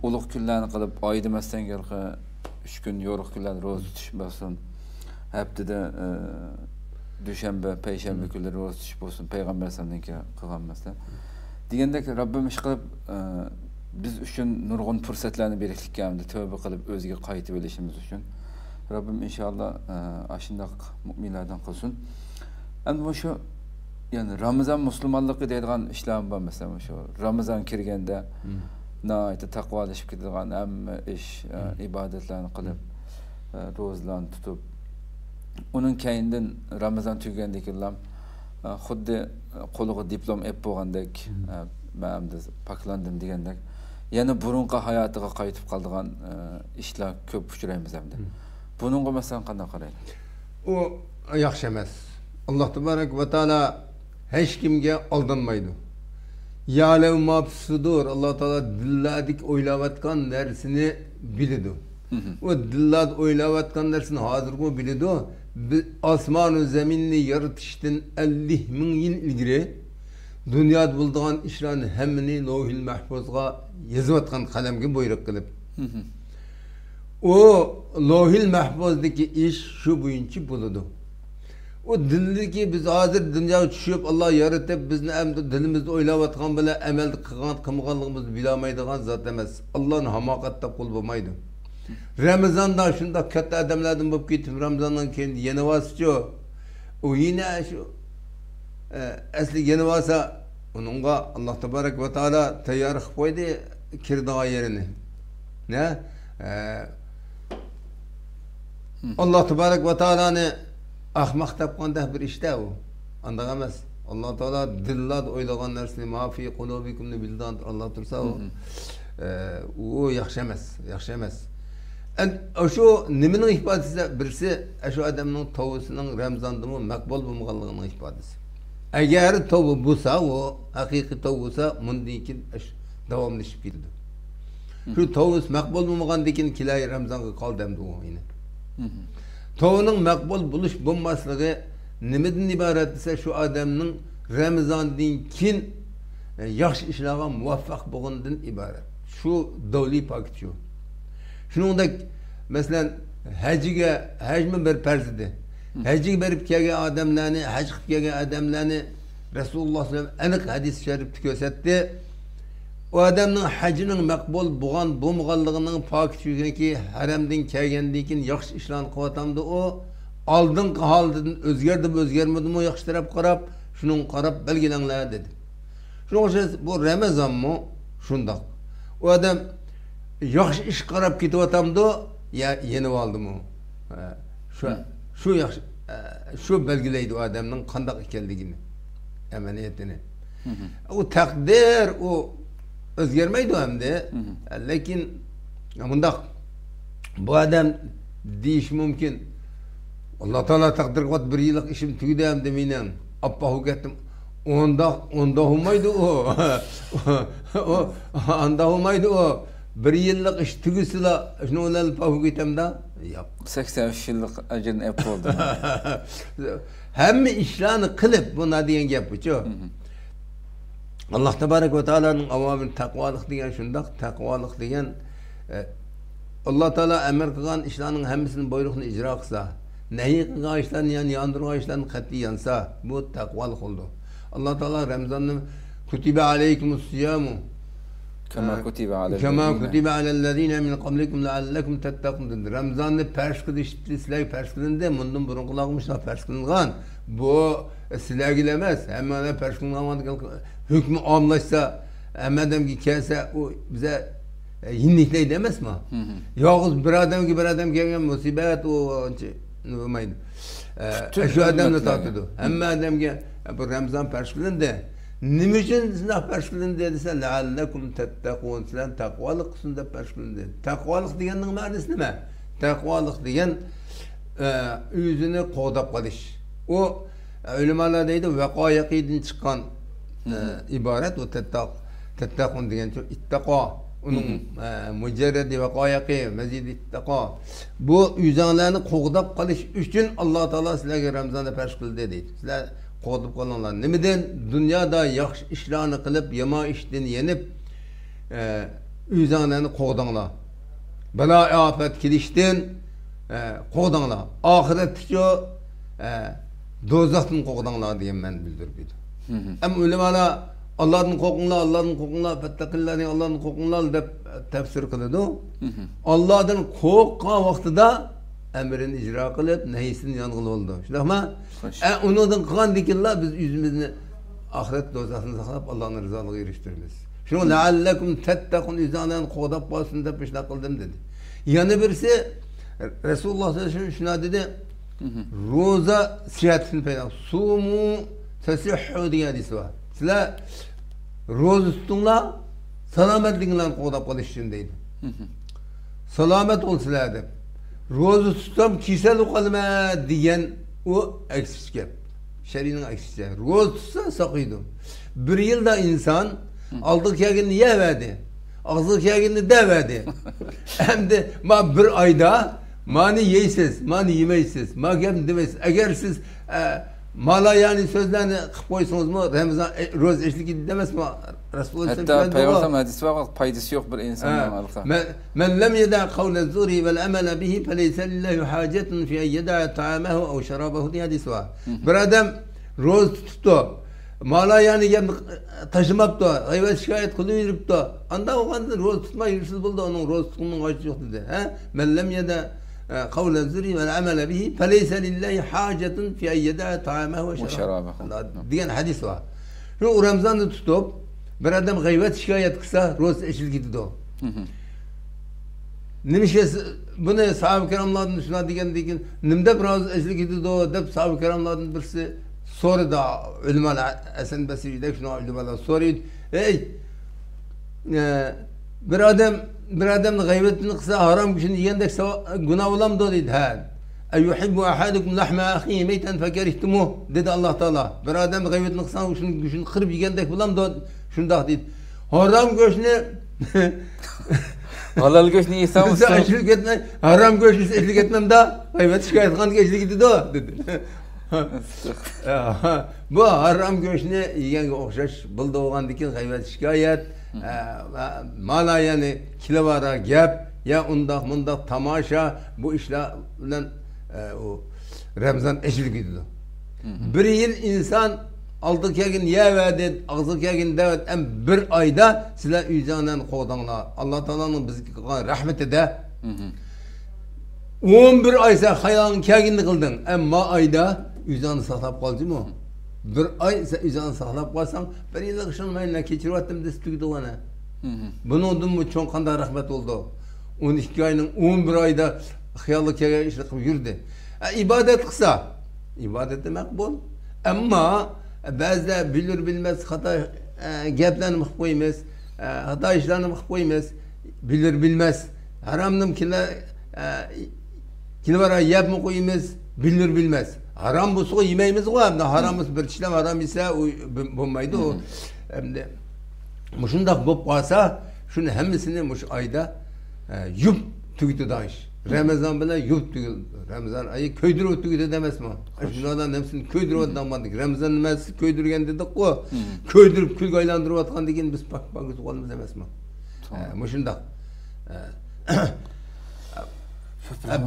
ulug' kunlarni qilib, oyda masalan galqi 3 gün yo'riq kunlar ro'za tutish bo'lsin. Haftada dushanba, payshanba kunlari ro'za tutish bo'lsin. Payg'ambar sallallohu qilgan masalan. Degandek Rabbim ish qilib biz uchun nurgun fursatlarni berishlikkamdi, tövbe qilib o'ziga qaytib olishimiz uchun. Rabbim inshaalloh ashundaq mu'minlardan qilsin. Endi shu yani Ramazan Müslümanlığı deydigan işler var mesela şu Ramazan kirgende nayta taqvalashib ketadigan hamma ish ibadetlarni qilib ro'zalarni tutib uning keyindan Ramazan tugagandan keyin xuddi qo'liga diplom ep bo'lgandek men poklandim degandek yana burunqi hayotiga qaytib qoladigan ishlar ko'p uchraymiz hamda. Buningga masalan qanday qaraysiz? o yaxshi emas. Alloh tabarak va taolo hech kimga aldanmaydi. Ya'lamu ma sudur. Alloh taolo dillardik o'ylayotgan narsani biladi. O dillar o'ylayotgan narsani hozirgi biladi. Osmon va zaminni yaratishdan 50 ming yil ilgari dunyoda bo'lgan ishlarni hammani Lohil Mahfuzga yozayotgan qalamga buyruq qilib. O Lohil Mahfuzdagi ish shu bo'yicha bo'ladi. O dildeki biz hozir dunyoga tushib Allah yaratib bizni endi dilimizda o'ylayotgan bilan amalda qilganligimizni bilolmaydigan zot emas. Allohning hamoqatda qul bo'lmaydi. Ramazonda shunda katta odamlardan bo'lib ketib, Ramazondan keyin yana voschu. U yine shu asli yana vosa uningga Alloh tabarak va taolo tayyor qilib qo'ydi kirdigan yerini. Ne? Alloh tabarak va taoloni ahmaq tapqanda bir ishda u. Anda emas. Alloh taolo dillar o'ylagan narsani mafi qulubikumni bildan Alloh tursa u yaxshi emas, yaxshi emas. Şu nimenin ifadesi birisi şu adamın tavusının Ramazan'da makbul bulmaganlığının ifadesi. Eğer tavu bulsa o hakiki tavusa mundikin devamlaşıp gidiyor. Şu tavus makbul bulmagan dikin kilay Ramazan'a kaldı o yine. Tavunun makbul buluş bulmaslığı nimeden ibaret ise şu adamın Ramazan'dan kin yaxşı işlerine muvaffak bulunduğundan ibaret. Şu davli paket şu. Şununda mesela hac mı bir perzidi. Hacı berip kelgen adamlarını, hac qilib kelgen adamlarını Resulullah sallallahu aleyhi ve sellem aniq hadis-i şerifte ko'rsatdi. O adamның hacının makbul bo'lmaganligining pokitligini ki haramdan kelgandan keyin yaxshi ishlarni qilatamdi o oldingi holdan o'zgarmadimi yaxshi taraf qarab, shuni qarab belgilanglar dedi. Shuning uchun bu Ramazonmi shundoq. O adam yaxshi ish qarab ketyapamdi, ya yenib oldimi? Şu yaxshi şu belgilaydi o adamның qandaq ekanligini, amaliyatini. O takdir o o'zgarmaydi hamda, lekin bundaq bu adam deyish mumkin. Alloh taolo taqdir qilib bir yillik ishim tugadi hamda mening appahu ketdim. Onda olmaydi o. Onda olmaydi o. Bir yıllık iş tügüsüyle şunu olalım pahu gitemde yap. 83 yıllık acın ep oldu. Hem işlerini kılıp buna diyen yapıcı. Allah Tebarek ve Teala'nın avamını takvalık diyen şundak, takvalık diyen Allah Teala emir kılan işlerinin hemsinin buyruğunu icra kısa, nehi kılan işlerini yani yandırgan işlerini katli yansa, bu takvalık oldu. Allah Teala Ramazan'ın kutibe aleykumus siyamu Kema kutibe alellezine min qablikum leallekum tettaqun. Ramazan'ı perş kılıştı, sizler perş kılındı, bundan burun kulağmışlar perş kılıngan. Bu sizler gilemez. Hemen perş kılıngan hükmü anlaşsa, hemen ki kelse o bize hinlikle demez mi? Yalnız bir adam gelgen musibet o olmaydı. Şu adam da tatlıdı. Hemen adam ki bu Ramazan perş kılındı. Niçin sizler perşkılın dediyse leallekum tettekûn sizler takvalık kısmında perşkılın dedi. Takvalık diyenin manası ne? Takvalık diyen yüzünü qoğdap kalış. O ulemalar deydi vekayakidin çıkan ibaret o tettekûn diyen ittaka. Onun mücerredi vekayaki mezid ittaka. Bu yüzünlerini qoğdap kalış üçün Allah Teala sizlerge Ramazan'da perşkılın dedi. Sizler qo'dib qolanlar. Nimadan dunyoda yaxshi ishlarni qilib, yomon ishdan yenib, o'zinglarni qo'dinglar. Balo ofat kelishdan qo'dinglar. Oxiratda do'zaxdan qo'dinglar degan men bildiribdi. Ham ulamalar Allah'ın qo'qinglar, fattaqillarni Allah'ın qo'qinglar deb tafsir qiladi. Allah'dan qo'rqqan vaqtida emrini icra kılıp nehisini yangılı oldu. Şunaqma? Onundan kılan dikillah biz yüzümüzü ahiret dozasını saklap Allah'ın rızalığı eriştiririz. Şunu leallekum tettekun üzerine kodap basın da peşine kıldım dedi. Yani birisi Resulullah sallallahu aleyhi ve sellem şuna dedi. Roza siyasetini peyda. Sumu tesihhu diye hadisi var. Sizler roza tutunlar selametliğinle kodap kalışın deydi. Selamet ol sizler de. ro'za tutsam kasal qolaman degan u aksiz gap. Sharining aksicha. Ro'za tutsa saqiydi. Bir yilda inson oldiq kelganini yeyadi. Ağzı kıyagını devedi. Hem de ma bir ayda mani yeysiz, mani yemeysiz, ma gel demez. Eğer siz mala yani sözlerini koysanız mı Ramazan roz eşlik demez mi? Resulullah hatta Peygamber hadisi var, faydası yok bir insanın. Men lem yeda kavle zuri vel amela bihi feleyse lillahi hacetun fi yeda ta'amahu ev şarabahu diye hadisi var. Bir adam roz tuttu. Mala yani gel taşımak da, gıybet şikayet kılıyırıp da, anda o kadar roz tutma yürüsüz buldu, onun roz tutumunun kaçı yok dedi. Men lem yeda kavle zuri vel amele bihi feleyse lillahi hacetun fi yeda ta'amahu ve şarabahu diyen hadis var. Şu Ramazan'da tutup, bir adam gıybet şikayet kısa, roz eşil gitti o. Nimişe bunu sahabe-i kiramlardan şuna diyen, nimde bir roz eşil gitti o, dep sahabe-i kiramlardan birisi, sonra da ulemalar Hasan Basri'de şuna ulemalar soruyor. Ey bir adam gıybetini kısa haram kişinin yiyendek günah olamdı dedi. Ha. Eyyuhibbu ahadukum lahma ahihi meyten fekerihtimuh dedi Allah Teala. Bir adam gıybetini kısa kişinin kırıp yiyendek olamdı şundak dedi. Haram göçünü halal göçünü yesem olsun. Eşlik etmem. Haram göçünü eşlik etmem da gıybet şikayet kanı eşlik gitti o dedi. Bu haram göçünü yiyenge okşaş buldu oğandaki gıybet şikayet mala yani kilavara gap ya undak mundak tamaşa bu işlerle o Ramazan eşlik ediyor. Bir yıl insan aldık yagin yevedet, ağzık yagin devet hem bir ayda sizler ücanen koğdanlar. Allah Teala'nın bizi rahmeti de 11 aysa hayalın kaginni kıldın ama ayda ücanı saklap kaldı mı? Bir ay sen ücanı saklap kalsan bir yılda kışınmayla keçirip attım destüydü ona. Bunu oldum mu çok kanda rahmet oldu. 12 ayının 11 ayda hayallı kege işle yürüdü. İbadet kısa. İbadet demek bol. Ama bazı bilir bilmez hata gaplarni qo'ymaymiz, hata ishlarni qo'ymaymiz, bilir bilmez. Haramni kilvara yebmi qo'yamiz, bilir bilmez. Haram bo'lsa yemaymiz ku. Haramız bir işlem haram ise bo'lmaydi u. Endi mushundaq bo'lib qolsa, shuni hammasini mush oyda yub tugdi daş. Ramazan bilan yub tugdi. Ramazan ayı köydürüp tugdi demasmi? Shundan hammasini köydürüp atmadik. Ramazan nimasi köydürgen dedik-ku. Köydürüp külge aylandırıp atgan degen biz pak qolamiz emasmi? Mushundaq.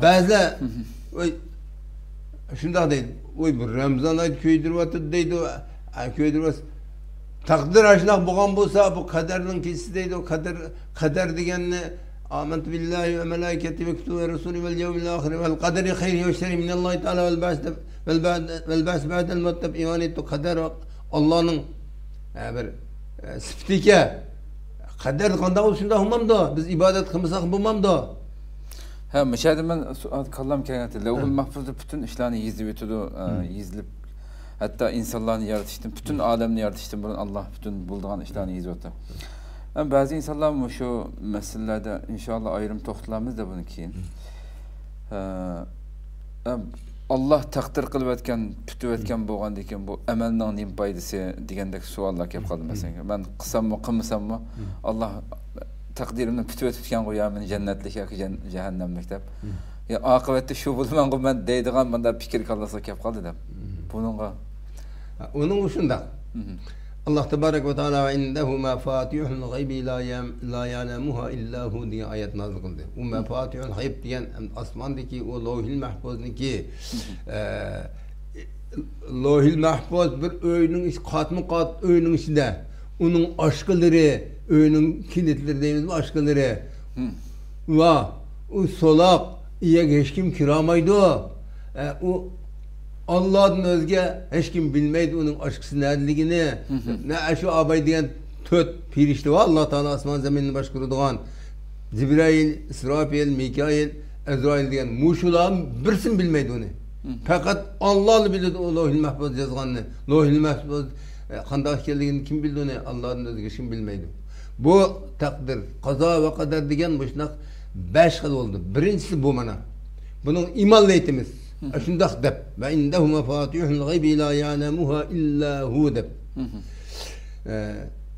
Bazı şundak deydi. Oy bir Ramazan ayı köydürüp atdı deydi. Köydürüp takdir aşınak bo'lgan bo'lsa bu kaderning kesisi deydi. O kader deganni amantu billahi ve melaiketi ve kutubi ve rusuli vel yevmil ahir vel kaderi hayri ve şerri minallahi teala vel ba's ba'del mevt iman etdi. Kader Allah'ın bir sıfatike kader qanday bo'lsa ham da biz ibadet qilmasak bo'lmamdi. Ha, müşahidim ben kallam kainatı. Levhul mahfuzda bütün işlerini yizlib ötüdü, yizlib. Hatta insanların yaratıştım, bütün alemni yaratıştım. Bunun Allah bütün bulduğun işlerini yizlib ötü. Yani bazı insanlar şu meselelerde inşallah ayrım toxtalarımız da bunu keyin. Allah takdir qilib etken, pütüp etken bo'lgan ekan bu amalning nima foydasi degandek savollar kelib qoldi masalan. Ben qilsam mı, qilmasam mı? Allah takdirimni pütüp etgan qo'yaman jannatlik yoki jahannamlik deb. Ya oqibatda shu bo'lman men deydigan bunda fikr kallasiga kelib qoldi deb. Buningga onun shundaq. Allah tebarek ve teala indehu mafatihul gaybi la ya'lamuha illa hu diye ayet nazil kıldı. O mafatihul gayb diyen asmandaki o lohil mahfuzniki lohil mahfuz bir öğünün katmı kat öğünün içinde onun aşkıları öğünün kilitleri deyimiz mi aşkıları va o solak iye hiç kim kiramaydı o Allah'ın özge hiç kim bilmeydi onun aşkısı neredeligini. Ne şu abay diyen töt pirişti var Allah Teala asman zeminini başkuruduğun Zibrail, İsrafil, Mikail, Ezrail diyen muşulan birsin bilmeydi onu. Fakat Allah bildi o lohil mahfuz yazganını. Lohil mahfuz qanday keldigini kim bildi onu? Allah'ın özge kim bilmeydi. Bu takdir, kaza ve kader diyen muşnak 5 xil oldu. Birincisi bu mana. Bunun imanlı etimiz. Şundak dep. Ve indehu mefatihul gaybi la ya'lemuha illa hu dep.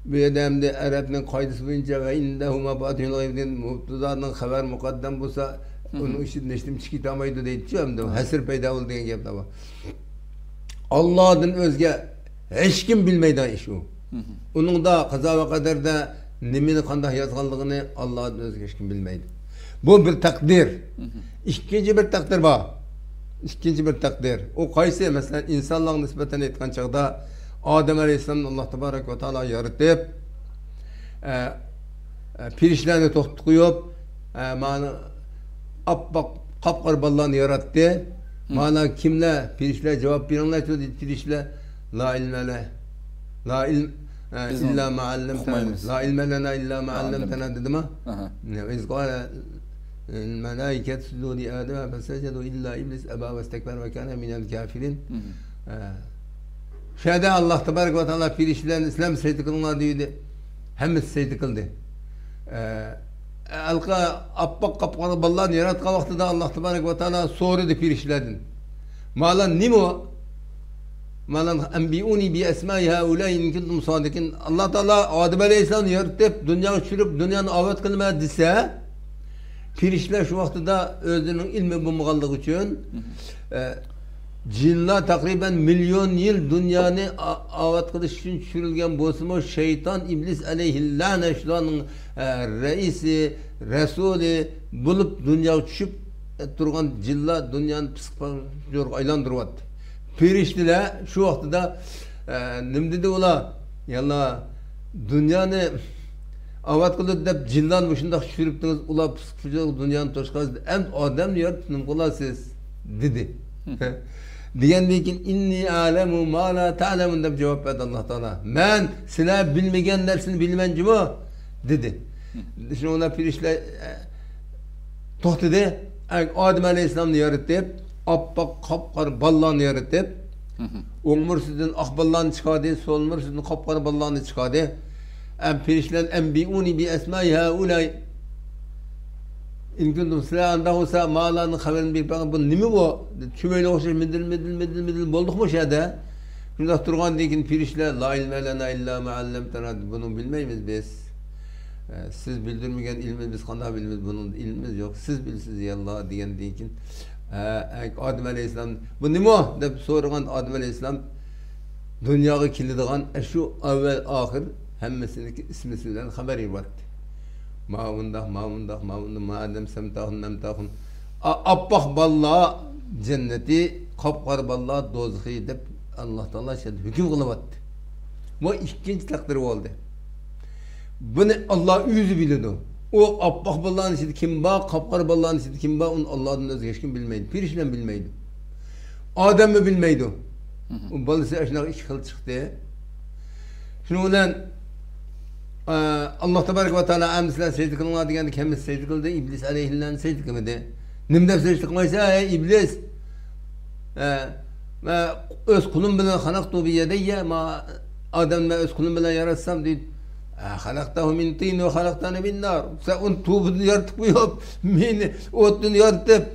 Bu adamda Arap'ın kaydısı boyunca ve indehu mefatihul gaybi'den mubtadadan haber mukaddem bulsa onun için neştim çıkitamaydı deyip hasır peyda oldu diye gap var. Allah'ın özge hiç kim bilmeydi iş o. Onun da kaza ve kaderda nimini kandah yazganlığını Allah'ın özge hiç kim bilmeydi. Bu bir takdir. İkinci bir takdir var. İkinci bir takdir. O kaysi mesela insanlığın nispeten etken çağda Adem Aleyhisselam'ın Allah Tebarek ve Teala yaratıp pirişlerini tohtukuyup appaq kapkar ballarını yarattı. Mana kimle pirişler cevap verenler pirişler la ilmele la ilm illa ma allamtana la ilme lena illa ma allamtana dedi mi? İz qala الملائكة اسجدوا لآدم فسجدوا إلا إبليس أبى واستكبر وكان من الكافرين. Şöyle Allah Tebarek ve Teala pirişlerin İslam secde kılınlar diyordu. Hem secde kıldı. Alka appaq kapqarı ballarını yaratkan vaxtida Allah Tebarek ve Teala sorudu pirişlerden. Malan nimo? Malan enbiuni bi esmai haulai in kuntum sadikin. Allah Teala Adem Aleyhisselam'ı yaratıp dünyaya çürüp dünyanın avet kılmaya dese pirişler şu vaxtida özünün ilmi bulmaganlığı için cinler takriben milyon yıl dünyanı avat kılış için çürülgen bozma şeytan iblis aleyhillâne şulanın reisi resulü bulup dünyaya çüşüp durgan cinler dünyanın psikoloji aylandırıvat. Piriştiler şu vaxtida nim dedi ola yalla dünyanı avat kılıp dep cindan muşunda çürüptünüz ula psikoloji dünyanın toşkaz hem adam yarattınız ola siz dedi. Diyendikin inni alemu ma la ta'lemun deb cevap verdi Allah Teala. Men sizler bilmegen dersini bilmencimi dedi. Şimdi ona pirişler tohtadı. Adem Aleyhisselam'ı yaratıp appaq kapqar ballarını yaratıp o'ngmir sizden ak ballarını çıkardı, solmir sizden kapqar ballarını çıkardı. Pirişler enbiuni bi esmai haulai in kuntum sizler anda olsa mağalarının haberini bir bakın bu nimi bu? Çümeyle okşar midil bolduk mu şeyde? Şimdi durgan deyin pirişler la ilme lena illa ma allamtana bunu bilmeyiz biz. Siz bildirmegen ilmi biz kanda bilmiz bunun ilmimiz yok. Siz bilsiz ya Allah diyen deyin. Adem Aleyhisselam bu nimi o? Dep sorgan Adem Aleyhisselam dünyayı kilitleyen şu evvel ahir hemmesinin ismisinden haberi var. Mağundah, madem semtahun nemtahun. Appaq balla cenneti, kapkar balla dozgı dep Allah Teala şöyle hüküm kılıvattı. Bu ikinci takdiri oldu. Bunu Allah yüzü biliyordu. O appaq ballanın içinde kim ba, kapkar ballanın içinde kim ba, onu Allah'ın özü hiç kim bilmeydi. Pirişle bilmeydi. Adem mi bilmeydi. O balısı aşına iki kıl çıktı. Şimdi ondan Allah Tebarek ve Teala emsler secde kılınlar diyen kendisi secde kıldı. İblis aleyhillan secde kılmadı. Nimde secde kılmaysa İblis öz kulum bilen halaktu bi yedeyye ma Adem öz kulum bilen yaratsam diyor. Halaktahu min tin ve halaktani bin nar. Sen onu tuğbunu yaratıp yok. Mini otunu yaratıp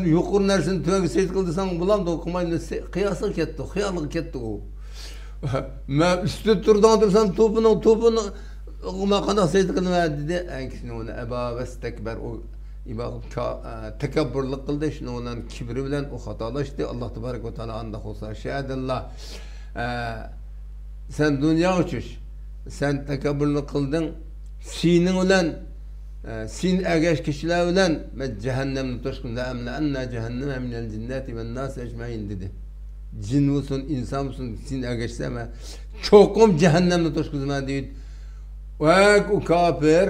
yukur nersini tüveki secde kıldı sen bulam da okumayın. Kıyaslık etti, hıyalık etti o. Üstü turdan dursan tuğbunu Ama kandak secde kılma dedi. Enkisini ona eba ve stekber o tekabburluk kıldı. Şimdi onun kibri bilen o hatalaştı. Allah Tebarek ve Teala andak olsa. Şehadallah. Sen dünya uçuş. Sen tekabburluk kıldın. Sinin ulan sin egeş kişiler ulan cehennemli toşkun la emle enne cehenneme minel cinneti ve nâs ecmain dedi. Cin olsun, insan olsun, sin egeşse ama çokum cehennemli toşkun diyor. Ve o kafir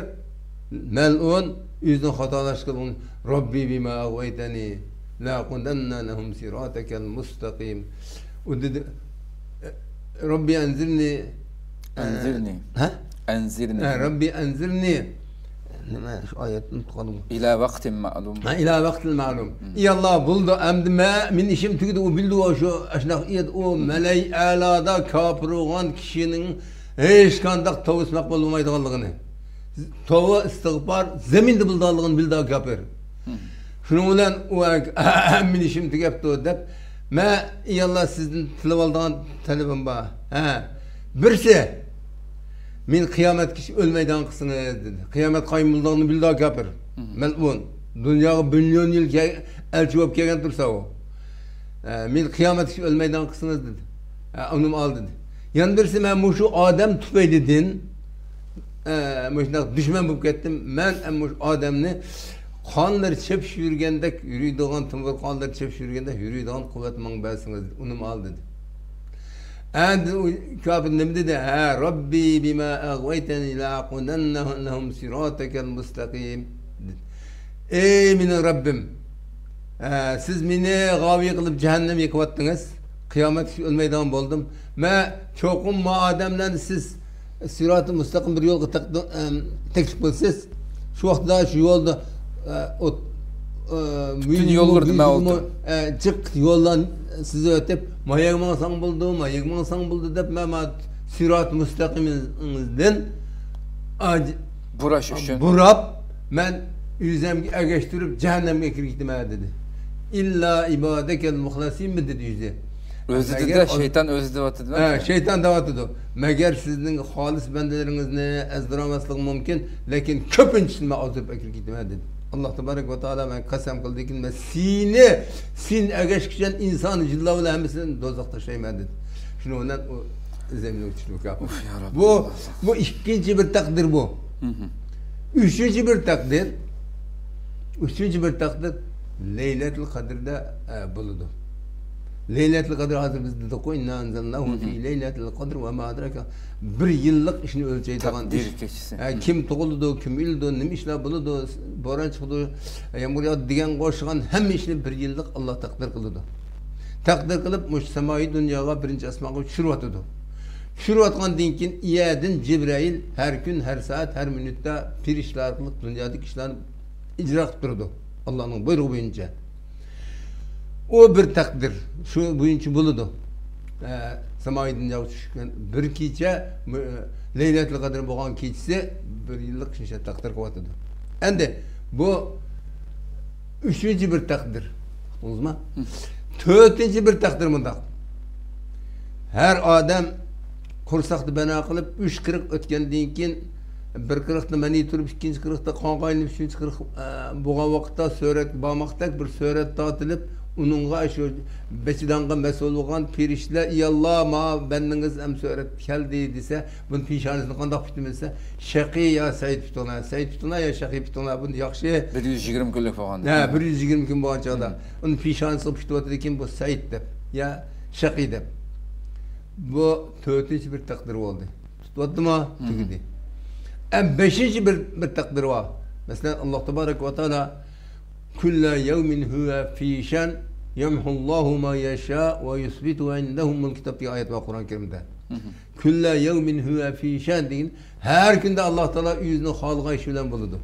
melun yüzden hatalaşkılın Rabbi bima agvaytani la kundanna lehum siratekel mustakim. O dedi Rabbi enzirni Rabbi enzirni şu ayetini tutalım. İlâ vaktin ma'lum. İlâ vaktin ma'lum. İyi Allah buldu emdime min işim tüküdü o bildi o şu aşnak iyed o meley alada kafir olan kişinin hiç kandak tavus makbul olmaydıganlığını. Tava istiğfar zeminde buldağlığını bildi kafir. Şunun bilen o min işim tugapdi dep "Ma yallah sizden tilib aldigan talabim bor. Ha, birsi men qiyomat kishi o'lmaydigan qismini dedi. Qiyomat qaymuldoqni bildi kafir. Mal'un. Dunyoga milyon yil elchi bo'lib kelgan tursa u. Men qiyomat kishi o'lmaydigan qismini dedi. Unim oldi dedi. Yana birsi men shu odam tufaylidan düşman bo'lib ketdim. Men shu odamni qonlar chepib yurgandek yuradigan timir qonlar chepib yurganda yuradigan quvvat manbasiniz unim oldi dedi. Endi kafir nima dedi? Ha, Robbi bima aghwaytani la'aqudannahum siratakal mustaqim. Ey mening Robbim, siz meni g'aviy qilib jahannamga qilyaptingiz. Qiyomat o'lmaydigan bo'ldim. Men cho'qim ma odamlarni siz sirat-ı mustaqim bir yo'lga taklif qilsiz. Shu vaqtda shu yo'lda bütün yollardı mağoldu. Çık yoldan size ötep mayagman sang buldu dep men sirat-ı mustaqimizden buraş üçün burap men yüzemge ergeçtirip cehenneme kirgittim dedi. İlla ibadekel muhlasin mi dedi yüze. Özü de şeytan özü de vatıdı. Şeytan da vatıdı. Meğer sizin halis bendelerinizni ezdiramazlık mümkün. Lakin köpünçsün me azıp kirgittim dedi. Allah tebarek ve teala men kasem kıldı ki men sin ergeçkişen insanı cilla ve hemsinin dozakta şeymen dedi. Şunu ondan o zemine uçluk yapın. Bu ikinci bir takdir bu. Üçüncü bir takdir Leyletul Kadir'de buludu. Leyletul Kadir hazır bizde de koy. İnna anzalnahu fi Leyletul Kadir ve ma adraka. Bir yıllık işini ölçeydiğen iş. Kim doğuldu, kim ildi, nima işler buludu, boran çıkdı, yağmur yağdı diyen koşulan hem işini bir yıllık Allah takdir kılıdı. Takdir kılıp müştemayı dünyaya birinci asmağa uçurvatıdı. Uçurvatkan dinkin iyadin Cibrail her gün, her saat, her minütte bir işler kılıp dünyadaki işlerini icra ettirdi. Allah'ın buyruğu boyunca. O bir takdir. Şu boyunca buludu. Semayı dünyaya uçuşken bir gece Leyletul Kadir boğan keçisi bir yıllık şişe takdir kıvatıdı. Endi bu üçüncü bir takdir. Uzman. Dördüncü bir takdir bunda. Her adam kursaktı bana kılıp 3 kırık ötkendiğin keyin bir kırıkta meni turib, ikinci kırıkta kan kaynayıp, üçüncü kırık boğan vakitte söret bağmakta bir söret dağıtılıp onunla şu beşidanğa mesul olan pirişler iyallah ma bendiniz em söret geldi dese bunun pişanısını qandaq bitimese şaqi ya Said Pitona ya Şaqi Pitona bunu yaxşı 120 günlük falan. Ha 120 gün boğan çağda. Onun pişanısı piştivatı kim bu Said dep ya Şaqi dep. Bu dördüncü bir takdir oldu. Tutmadı mı? Tügüdü. Em beşinci bir takdir var. Mesela Allah Tebarek ve Teala kulla yevmin huve fi şen yemhullahu ma yasha ve yusbitu indehumul kitab diye ayet var Kur'an-ı Kerim'de. Kulla yevmin huve fi şen deyin. Her günde Allah Teala yüzünü halga iş bilen buludu.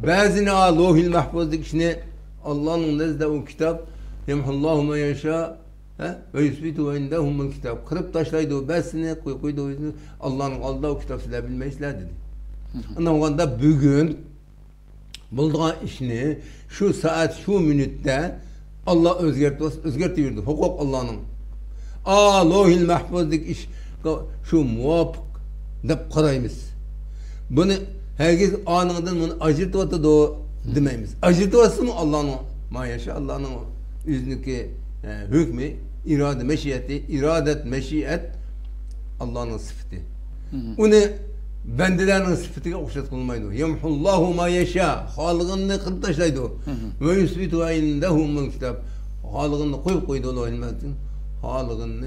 Bazını Allah'il mahfuzluk işini Allah'ın nezde o kitap yemhullahu ma yasha ve yusbitu indehumul kitab. Kırıp taşlaydı o bazını koydu o yüzünü Allah'ın aldığı o kitap silebilmeyizler dedi. Ondan da bugün bulduğun işini şu saat şu minütte Allah özgertiyordu. Hukuk Allah'ın. Allah'il mahfuzluk iş şu muvafık dep qaraymiz. Bunu herkes anından bunu acırtıvatı da demeyimiz. Acırtıvatı mı Allah'ın mayaşı Allah'ın yüzündeki hükmü, irade, meşiyeti, iradet, meşiyet Allah'ın sıfatı. Onu bendilerin sıfatına okşat kılmaydı. Yemhullahu ma yeşâ. Halıgını kırıp taşlaydı. Ve yusbitu indehumul kitap. Halıgını koyup koydu Allah'ın mahfuzun. Halıgını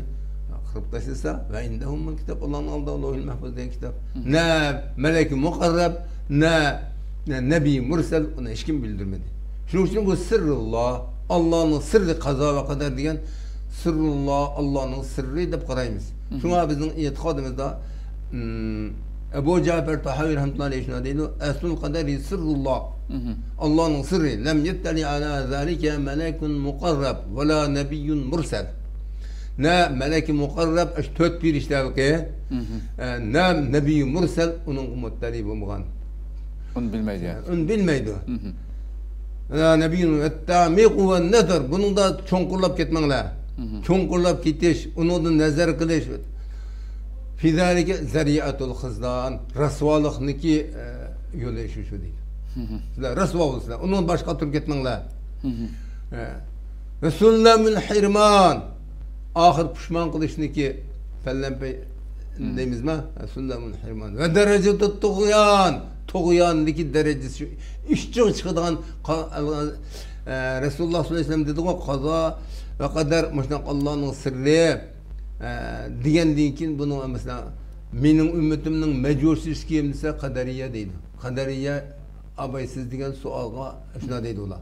kırıp taşlasa ve indehumul kitap. Allah'ın aldığı Allah'ın mahfuz diyen kitap. Ne melek-i mukarrab, ne nebi mursel ona hiç kim bildirmedi. Şunun için bu sırrullah, Allah'ın sırrı kaza ve kader diyen sırrullah, Allah'ın sırrı deyip karayımız. Şuna bizim itikadımızda Ebu Cafer Tahavi rahmetullahi aleyhi şuna deyil eslul kaderi sırrullah Allah'ın sırrı lem yetteli ala zalike melekun mukarrab ve la nebiyyun mursel ne melek-i mukarrab dört bir işler ki ne nebi mursel onun muttali bulmagan onu bilmeydi yani. Onu bilmeydi. Nebiyun ettamiqu ve nedir. Bunun da çonkurlap ketmengler. Çonkurlap ketiş, onu da nazar kılış. Fizalike zariyatul hızlan. Rasvalıkniki yolu şu değil. Rasva olsun. Onun başka tür ketmengler. Resulullah min hirman. Ahir pişman kılışniki fellenpe deyiz mi? Resulullah min hirman. Ve derecede tuğyan. Tuğyandaki derecesi işçi çıkıdan Resulullah sallallahu aleyhi ve sellem dedi o kaza ve kader mesela Allah'ın sırrı diyen ki bunu mesela benim ümmetimin mecbursiz kim ise kaderiye değil. Kaderiye abaysız diyen sualga şuna değil ola.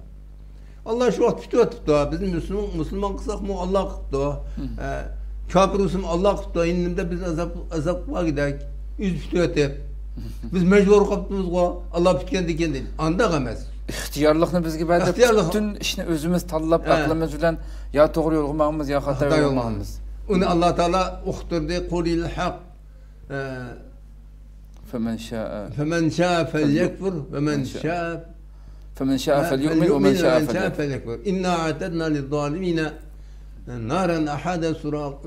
Allah şu vakit tutuyor. Bizim Müslüman kısak mı Allah tutuyor. Kafir olsun Allah tutuyor. İnimde biz azapla giderik. Yüz tutuyor hep. Biz mecbur kaptığımız o Allah bitken diken değil. Anda gelmez. İhtiyarlıkını bizge bende bütün işini özümüz tallap aklımız bilen ya doğru yolgamamız ya hata yolgamamız. Onu Allah Teala uxturdu kulil hak. Femen şa'a felyekfur ve men şa'a felyu'min ve men şa'a felyekfur. İnna a'tedna liz-zalimine naran ahada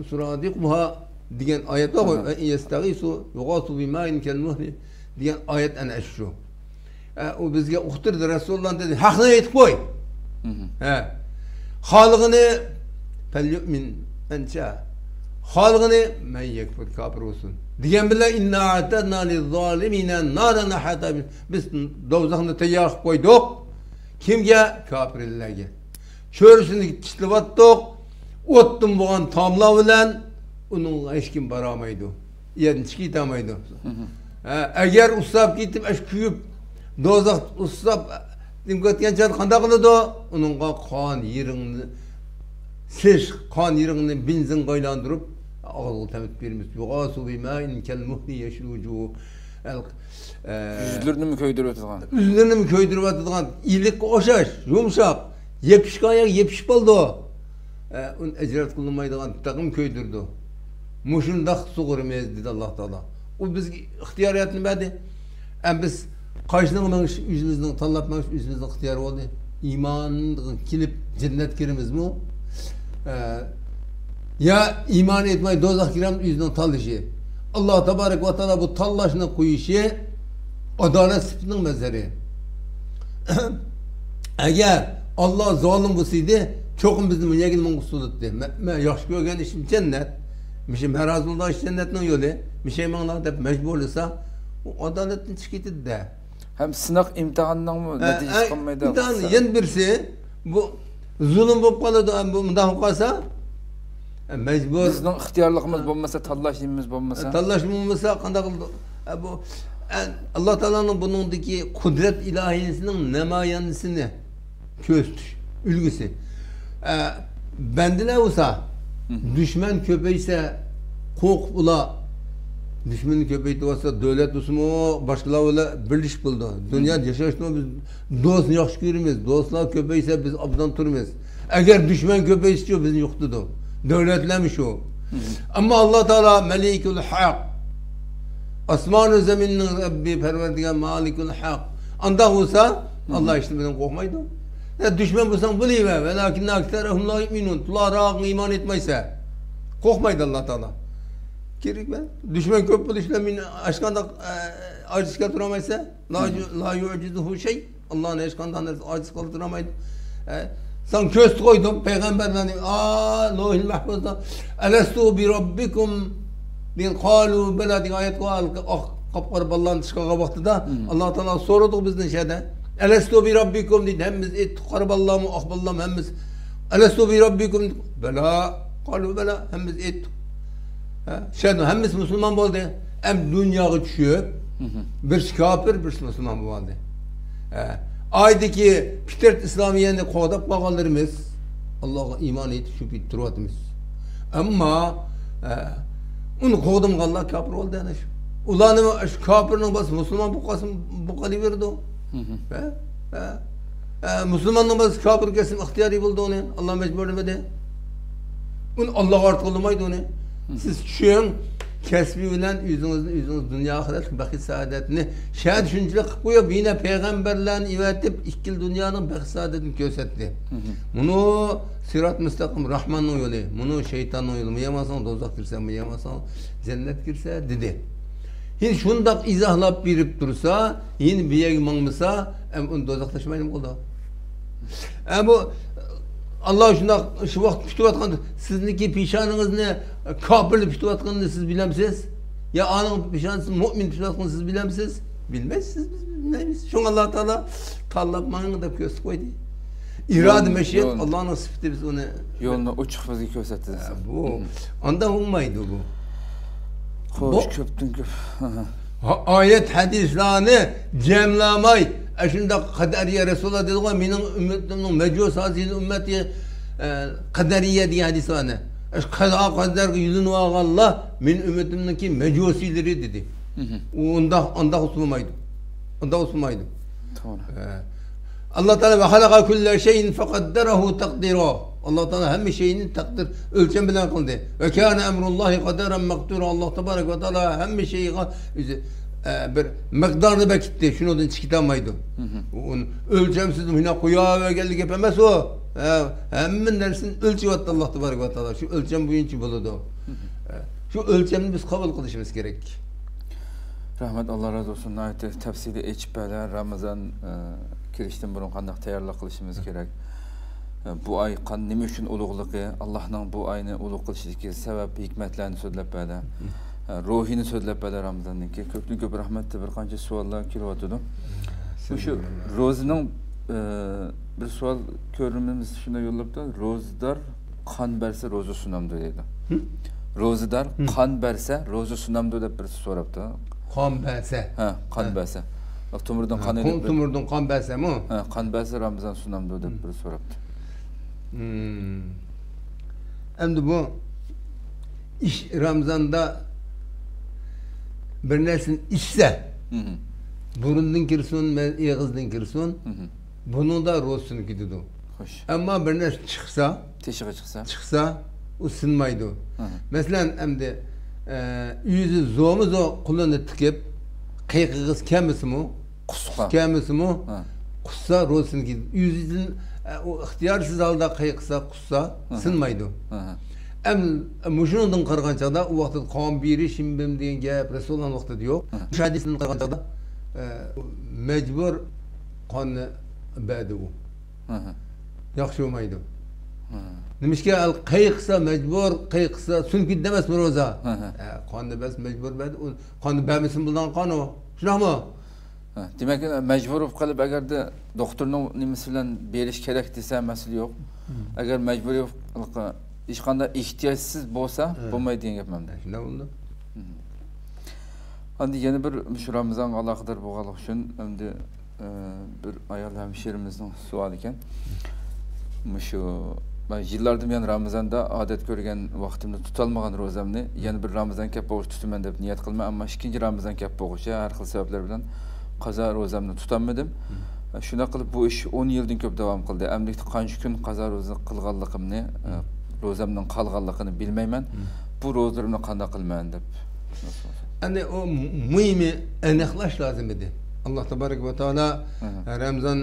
suradiquha diyen ayet var ve yestagisu yugasu bima'in kelmuhli diyen ayet ana eşşu. O bizge uxturdu Resulullah dedi hakkını et koy. Halıgını felyu'min men şa'a halgını men yekfur kafir olsun. Diyen bile inna a'tedna liz-zalimine naran ahata biz dozakını teyyak koyduk. Kimge? Kafirlerge. Çörsünü kişlivattık. Ottum boğan tamla bilen onun hiç kim baramaydı. Yerin çıkitamaydı. Eğer ustap gitip eş küyüp dozak ustap dimkatken çat kanda kılıdı onun kan yerini seç kan yerini benzin kaylandırıp ağzı temet birimiz. Yugasu bima'in kelmuhli yeşlucu. Yüzlerini mi köydürüp atılgan? Yüzlerini mi köydürüp atılgan? İyilik oşaş, yumuşak. Yepişik ayak yepişip oldu. Onun ecret kılınmaydıgan takım köydürdü. Muşundak su kurmaz dedi Allah Teala. O biz ihtiyariyatını verdi. Biz kaçınılmamış yüzümüzden tanlatmamış yüzümüzden ihtiyar oldu. İmanın kilip cennet kirimiz mi? Ya iman etmeyi dozak kiram yüzünden tallışı. Allah Tebarek ve Teala bu tallaşını koyuşu adalet sıfırının mezarı. Eğer Allah zalim bulsaydı çokum bizim yegilmen kusuluttu. Ben yaxşı görgen işim cennet. Mişim her azulda iş cennetinin yolu. Mişim anlar da mecbur olsa o adaletin çıkıtı da. Hem sınak imtihanından mı netice çıkanmaydı? İmtihan yen birisi bu zulüm bulup kalıdı bu mıdan kalsa mecbur. Bizden ihtiyarlığımız bulmasa, tallaşımız bulmasa. Tallaşımız bulmasa kanda kıldı. Bu Allah Teala'nın bunundaki kudret ilahisinin nemayanisini köstü, ülgüsü. Bendine olsa düşman köpeyse korkup ula düşmanın köpeği olsa devlet olsun başkalarıyla birleşik buldu. Dünya yaşayışında biz dost yaxşı görürüz. Dostlar köpeyse biz abdan turmaz. Eğer düşman köpeği istiyor bizim yoktu da. Devletlemiş o. Ama Allah Teala melikul hak. Asman-ı zeminin Rabbi perverdigan malikul hak. Anda olsa Allah işte bizden korkmaydı. Düşman bulsan biliver. Velakinne akterahum la yu'minun. Tular iman etmeyse. Korkmaydı Allah Teala. Gerek mi? Düşman köp buluşla min aşkanda aciz kaldıramaysa la yu'cizuhu şey. Allah'ın aşkandan aciz kaldıramaydı. Sen köst koydun peygamberlerin Nuh'il mahfuzda elestu bi rabbikum din kalu bela diye ayet var. Kapkar ballan çıkağa baktı da Allah Teala sordu bizden şeyde. Elestu bi rabbikum dedi. Hemiz etkarib Allah'ımı akballam hemiz. Elestu bi rabbikum bela kalu bela hemiz et. Şeyden hemiz Müslüman oldu. Hem dünyayı düşüyor. Bir kafir bir Müslüman oldu. Aydaki Fitret İslamiye'ni kovdap bağlarımız Allah'a iman edip şu bittiratımız. Ama onu kovdum Allah kafir oldu yani. Ulanı kafirinin bas Müslüman bu kasım bu kadar verdi o. Müslümanın bas kafir kesim ihtiyari buldu onu. Allah mecbur etmedi. Onu Allah artık olmaydı onu. Siz düşün kasbi bilan o'zingiz dunyo oxirat baxt saodatini sha tushunchalar qilib qo'yib, yana payg'ambarlarni evatib, ikki dunyoning baxt saodatini ko'rsatdi. Buni sirat mustaqim Rahmonning yo'li, buni shaytonning yo'li. Yemasang do'zax kirsa, yemasang jannat kirsa dedi. Endi shundoq izohlab berib tursa, endi bu yerga mangmasa, uni do'zaxlashmaydi bo'ldi. Bu Allah shundoq shu vaqt kutayotganda sizniki peshoningizni kofirlik kutayotganini siz bilamsiz? Ya aning peshonasi mu'min kutayotganini siz bilamsiz? Bilmaysiz, biz bilmaymiz. Shunga Alloh taolo tanlab manga deb ko'rsatib qo'ydi. İrade meşiyet Allah'ın sıfatı biz onu yolunu uçuk bizi ko'rsatdi. Bu anda olmaydı bu. Xo'sh, ko'pdan ko'p. Ayet hadislarni jamlamay shunda qadariya Rasululloh dedi qo'y, mening ummatimning majus azil ummati qadariya degan hadis bor. Qazo qadarga yuzinib olganlar men ummatimniki majusilari dedi. Unda usmaydi. Unda usmaydi. To'g'ri. Allah Teala ve halaka kulle şeyin fekadderahu takdira. Allah Teala hem şeyinin takdir ölçem bilen kıldı. Ve kâne emrullahi kaderen makdura. Allah Tebarek ve Teala hem şeyi bir miktarını bekitti. Şunu da çıkitamaydı. Ölçemsiz hüne kuya ve geldik yapamaz o. Hemen dersin ölçüvattı Allah Tebarek ve Teala. Şu ölçem buyunca buludu. Şu ölçemini biz kabul kılışımız gerek. Rahmet Allah razı olsun. Ayeti tefsiri içbeler Ramazan kirishdan burun qanday tayyorlik qilishimiz kerak. Bu ay nima uchun ulug'ligi, Allohning bu oyni ulug' qilishiga sabab hikmatlarni so'zlab berdi. Ruhini so'zlab berdi Ramazonniki. Ko'pdan ko'p rahmatli bir qancha savollar kelyotdi. Shu ro'zining bir savol ko'rimiz shunda yo'llabdi. Ro'zador qon bersa ro'za sunamdi dedi. Ro'zador qon bersa ro'za sunamdi deb bir so'rabdi. Qon bersa. Ha, qon bersa. Tumurdan qon edip tumurdan qon bersa mi? Ha, qon bersa Ramazon sunamdi deb bir so'rabdi. Endi bu ish Ramazonda bir narsani ichsa, burundan kirsin, og'izdan kirsin, buningda ro'zasini ketadi. Xo'sh. Ammo bir narsa chiqsa, teshig'i chiqsa, u sinmaydi. Masalan, endi yuzi zo'mizo qo'lini tikib, qiyg'ig'iz kemisimi? Qusqa. Kemisimi? Qussa ro'zasini ketadi. Yuzidan o ixtiyorsiz holda qiyg'isa, qussa, sinmaydi. Muşundan qargan chaqda u vaqtda qon berish shimbim degan gap Rasululloh vaqtida yo'q. Shu hadisni qargan chaqda majbur qonni berdi u. Yaxshi bo'lmaydi. Nimishga qiyg'isa majbur, qiyg'isa sunki demas ro'za. Qonni bas majbur berdi. Qonni bermasin bundan qon o. Shunaqmi? Demak, majbur bo'lib qolib agarda doktorning nimasi bilan berish kerak desa masala yo'q. Agar majbur hech qanday ehtiyojsiz bo'lsa, bo'lmaydi degan gapmanda. Shunday bo'ldi. Endi yana bir shu Ramazon aloqador bo'lganlik uchun endi bir ayol hamshirimizning savoli ekan. Shu ben yillardan men Ramazonda odat ko'rgan vaqtimda tutolmagan ro'zamni yana bir Ramazon kelib bo'g'ish tutaman deb niyat qilman, ammo ikkinchi Ramazon kelib bo'g'ishi har xil sabablar bilan qazo ro'zamni tutolmadim. Shuna qilib bu ish 10 yildan ko'p davom qildi. Amlikda qancha kun qazo ro'za qilganligimni, ro'zamning qolganligini bilmayman. Bu ro'zamni qanday qilman deb. Endi o muhimi aniqlash lozim edi. Alloh tabarak va taolo Ramazon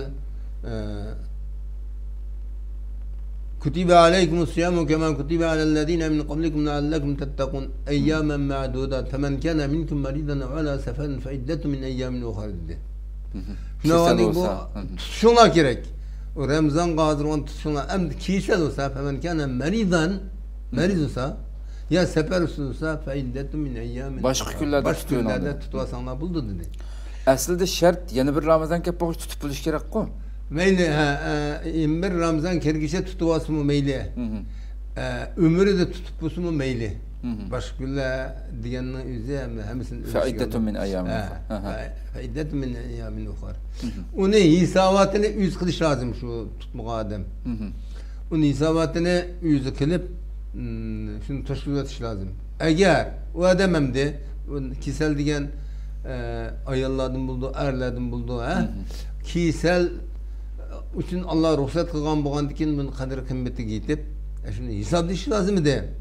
كتب عليكم الصيام كما كتب على الذين من قبلكم لعلكم تتقون أياما معدودات فمن كان منكم مريضا أو على سفر فعدة من أيام أخرى. شنو كيرك؟ ورمضان قادر وانت شنو أمد كيسل وسا فمن كان مريضا وسا يا سفر وسا فعدة من أيام. Başka günlerde tutuyorsanlar buldu dedi. Aslında şart yeni bir Ramazan kep boğuş tutup buluş gerek ko. Meyli, bir Ramazan kergişe tutuyorsun mu meyli? Ömrü de tutup bulsun mu meyli? Başka günler diyenin üzeri hemsinin. Faiddetun min ayyamin. Faiddetun min ayyamin ukhar. Onun hisabatını yüz kılış lazım şu tutmak adam. Onun hisabatını yüz kılıp şunu teşkil etiş lazım. Eğer o adam hem de kisel diyen ayarlardan buldu, erlerden buldu. Kisel üçün Allah ruhsat kılgan boğandikin bunun kadar kıymeti giytip şunu hesaplayış lazım edi.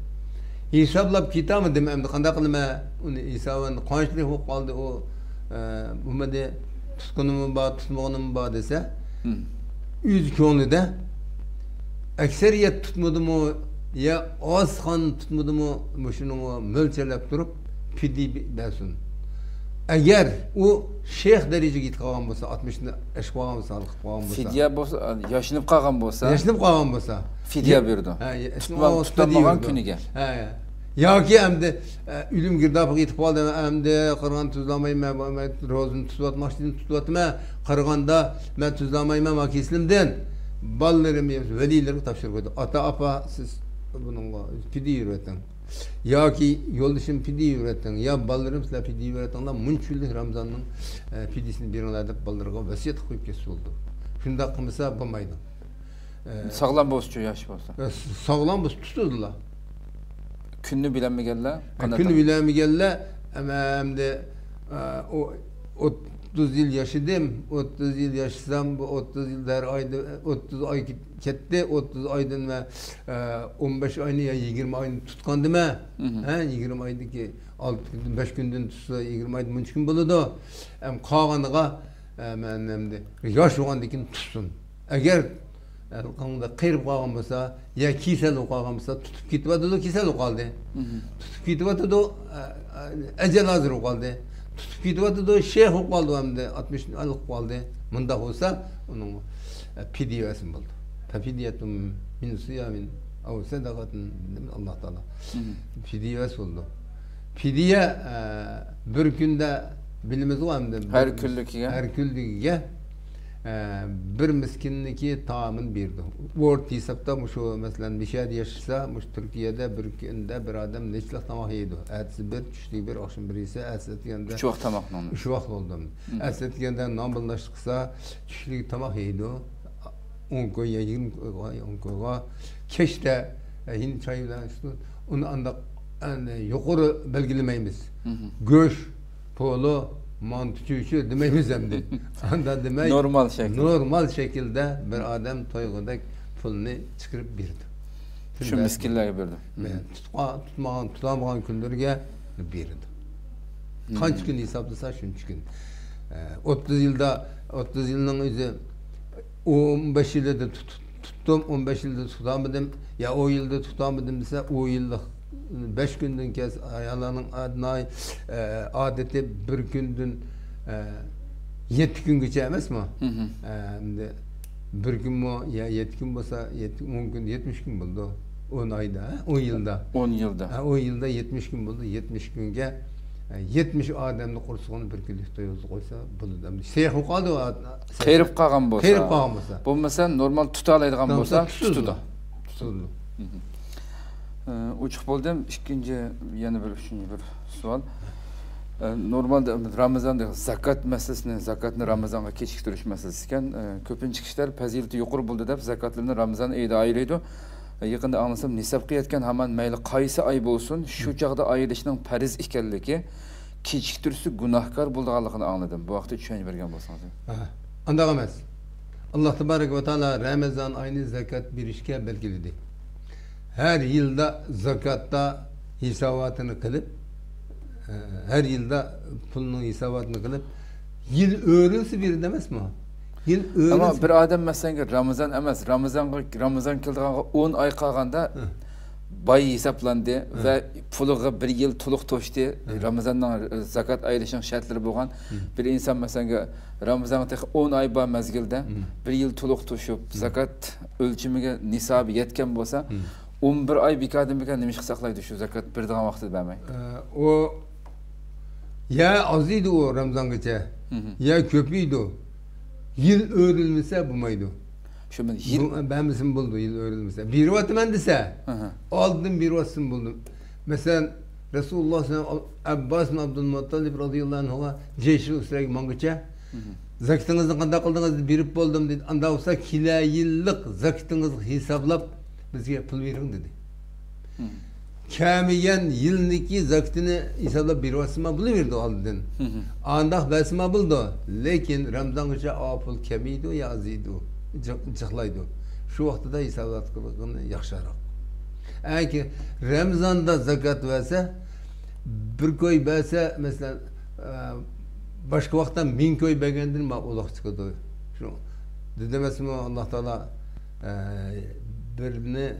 Hesaplap kitamadım endi qanday qilma uni hisobini qanchalik bo'lib qoldi u bo'lmadi tutqunim bor tutmonim bor desa o'z ko'nglida aksariyat tutmadimi ya oz qon tutmadimi shuni mo'lchallab turib fidya bersin. Agar u shayx darajaga yetib qolgan bo'lsa 60ni ish qilgan bo'lsa qilib qolgan bo'lsa fidya bo'lsa yashinib qolgan bo'lsa fidya berdi. Tutmagan kuniga. Yoki endi o'lim girdobga yetib qoldi, endi qirg'on tuzlamayman, men ro'zini tutayotmoqchiman, tutyapman, qirg'onda men tuzlamayman, men keslimdan bolalarım velilerga topshirib qo'ydi. Ota apa siz bunga fidya yurating. Yoki yo'ldashim fidya yurating, yo bolalarım sizlar fidya yuratinglar, munchullik Ramazonning fidyasini beringlar deb bolalarga vasiyat qo'yib ketsa bo'ldi. Shunda qilmasa bo'lmaydi. Sog'lom bo'lsa, yosh bo'lsa. Sog'lom bo'lsa tutadilar. Kunni bilanmaganlar, kunni bilanmaganlar, endi o 30 yil yaşadım, 30 yil yaşasam bu 30 yıllar ayda 30 ay ketdi, 30 aydan ve 15 ayını ya 20 ayını tutkandım ha. 20 aydaki 6 günden 5 günden tutsa 20 ayda mümkün buludu. Qağanıga men endi yosh bo'lgandan tutsun. Agar qanday qirib qolgan bo'lsa, ya kasal qolgan bo'lsa, tutib ketyapti, kasal qoldi. Tutib ketyapti, ajal hozir qoldi. Tutib ketyapti, shayx qoldi hamda 60 yillik qoldi. Bunda bo'lsa, uning fidyasi bo'ldi. Fidyatum min siyamin aw sadaqatin Alloh taolo. Fidyasi bo'ldi. Fidya bir kunda bilimiz var mı? Her küllükiye bir miskinniki taamın birdi. Orta hesapta şu mesela nişad yaşasa, muş Türkiye'de bir günde bir adam neçlik tamak yedi. Ertesi bir, düştüğü bir, akşam bir ise ertesi etkende. Üç vakit tamak mı? Üç vakit oldu. Ertesi etkende namballaştıksa, düştüğü tamak yedi. 10 koyya, 20 koyya, 10 koyya. Keşte, Hint çayıyla işte, onu anda yukarı belgelemeyimiz. Göç, polo, mantıcı demeyimiz hem de. Anda demek normal şekilde bir adam toygudak pulunu çıkarıp birdi. Şu miskinlerge birdi. Tutamagan günlerge birdi. Kaç gün hesaplasa şunç gün. 30 yılın özü 15 yılda tuttum, 15 yılda tutamadım. Ya o yılda tutamadım dese o yıllık 5 günden kez ayağlarının adına adeti bir günden 7 gün geçemez mi? Bir gün mü ya 7 gün olsa 10 gün 70 gün buldu. 10 ayda, 10 yılda. 10 yılda. 10 yılda 70 gün buldu. 70 günge 70 adamni kursuğunu bir günlük toyuzu koysa buldu. Seyhu kaldı o. Qeyrib qalgan bo'lsa. Qeyrib qalgan bo'lsa. Bo'lmasa normal tuta oladigan bo'lsa, tutudi. Uçuq bo'ldim. Ikkinchi yana bir uchinchi bir savol. Normalda Ramazonda zakat masalasini, zakatni Ramazonga kechiktirish masalasi ekan. Ko'pincha kishilar fazilati yuqori bo'ldi deb zakatlarni Ramazon oyida aylaydi. Yaqinda anglasam nisabga yetgan hamon mayli qaysi oy bo'lsin, shu chaqda ayilishning farz ekanligi, kechiktirsa gunohkor bo'lganligini angladim. Bu vaqtda tushunib bergan bo'lsangiz. Undaq emas. Alloh tabarak va taolo Ramazon oyini zakat berishga belgiladi. Her yılda zakatta hisabatını kılıp, her yılda pulunun hisabatını kılıp, yıl öğrensi bir demez mi? Yıl öğrensi. Ama bir adam mesela Ramazan emez, Ramazan kıldığında 10 ay kalganda bay hesaplandı ve puluğa bir yıl tuluk toştu. Ramazan'dan zakat ayırışın şartları boğan bir insan mesela Ramazan'da 10 ay bağ mezgilde bir yıl tuluk toşup zakat ölçümüge nisabı yetken bolsa 11 ay bikadan demiş saklaydı şu zakat bir daha vakti vermey. O ya azıydı o Ramazan geçe, ya köpüydü. Yıl öğrenilmese bulmaydı. Şu yıl ben misin buldu yıl öğrenilmese. Bir vakti ben dese, aldım bir vakti buldum. Mesela Resulullah sallallahu Abbas bin Abdülmuttalib radıyallahu anh'a ceşri usrayı mangaça. Zakatınızı kanda kıldınız birip buldum dedi. Anda olsa kila yıllık zakatınızı hesaplap bizge pul verin dedi. Kamiyen yılniki zakatını hesaplap bir vasıma buluverdi aldın. Andak vasıma buldu. Lekin Ramazan gece apul kemiydi ya aziydi. Cıhlaydı. Şu vaxtda hesaplat kılığını yaxşaraq. Ki Ramazan'da zakat verse bir koy verse mesela başka vakitten 1000 koy beğendin mi Allah çıkıyor. Şu demez mi Allah Teala birini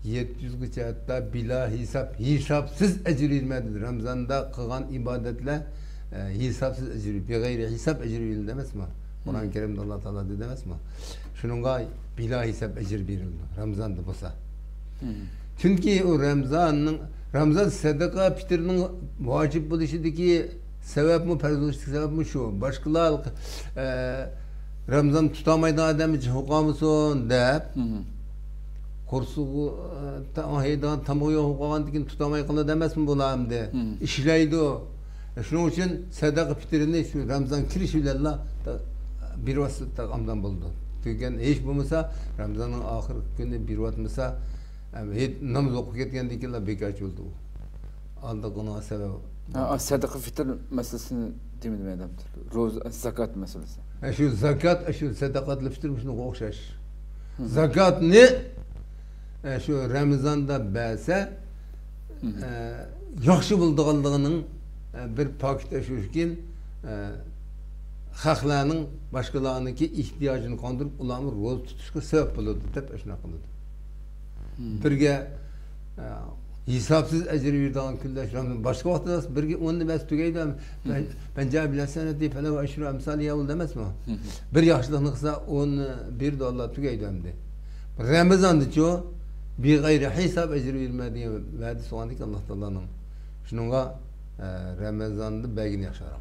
100-700 gıça hatta bila hesapsız ecir vermedi. Ramazan'da kılan ibadetle hesapsız ecir, bir gayri hesap ecir verildi demez mi? Kur'an-ı Kerim'de Allah Teala demez mi? Şununla bila hesap ecir verildi. Ramazan'da olsa. Çünkü o Ramazan sadaka fitrinin vacip buluşudaki sebep mi, perzolaştık sebep mi şu? Başkalar Ramazan tutamaydı adam için hukamısın deyip kursu tamamı hukukan dikin tutamay kılı demez mi buna hem de işleydi o. Şunun için sadaka fitrini şu Ramazan kirişilerle bir vasıfta amdan buldu. Çünkü hiç bulmasa Ramazan'ın ahir günü bir vasıfta hiç namaz okuyup ketkendikiler birkaç oldu. Aldık ona sebep. Sadaka fitr meselesini demedim adam. Roz zakat meselesi. Şu zakat, şu sadakatli fitr şunu okşaş. Zakat ne? Şu Ramazan'da belse yaxşı bulduğunun bir paket şuşkin halklarının başkalarınınki ihtiyacını kandırıp ulanı roz tutuşka sebep bulurdu. Hep eşine kılırdı. Birge hesapsız ecri verdiğin külleş Ramazan. Başka vakti birge onu ben tügeydim. Ben cevap bilen deyip hele aşırı emsali yavul demez mi? Bir yaşlılığını kısa onu bir de Allah tügeydim de. Ramazan'da çoğu bir gayri hesap ecri vermediği verdi soğandık Allah Teala'nın. Şununla Ramazan'da belgin yaşarım.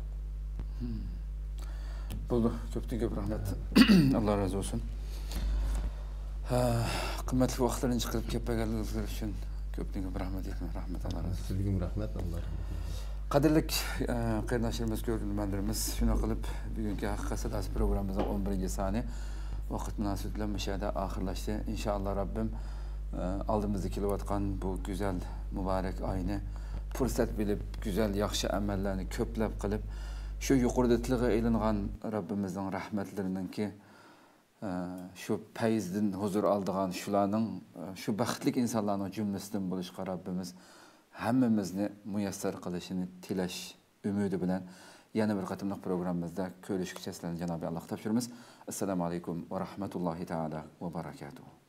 Buldu. Köp rahmet. Allah razı olsun. Kıymetli vaxtlarını çıkarıp keppegerliğiniz için köp rahmet etme. Rahmet Allah razı olsun. Sizin rahmet Allah razı olsun. Qadirlik qeynaşırımız, görünürmenlerimiz şunu kılıp bugünkü Hakikat Sadası programımızın 11. sani vakit münasebetiyle müşahede ahırlaştı. İnşallah Rabbim aldığımızda kilovatkan bu güzel mübarek ayını fırsat bilip güzel yaxşı amellerini köplep kılıp şu yuqurdatlığı elinğen Rabbimizden rahmetlerinin ki şu peyzdin huzur aldığan şulanın şu baxtlik insanların cümlesinden buluşqa Rabbimiz hammamizni muyassar qilishini tilash umidi bilan yana bir qatimliq programmamizda ko'rishguncha sizlarni Janobi Alloh topshiramiz. Assalomu alaykum va rahmatullohi taala va barakatuh.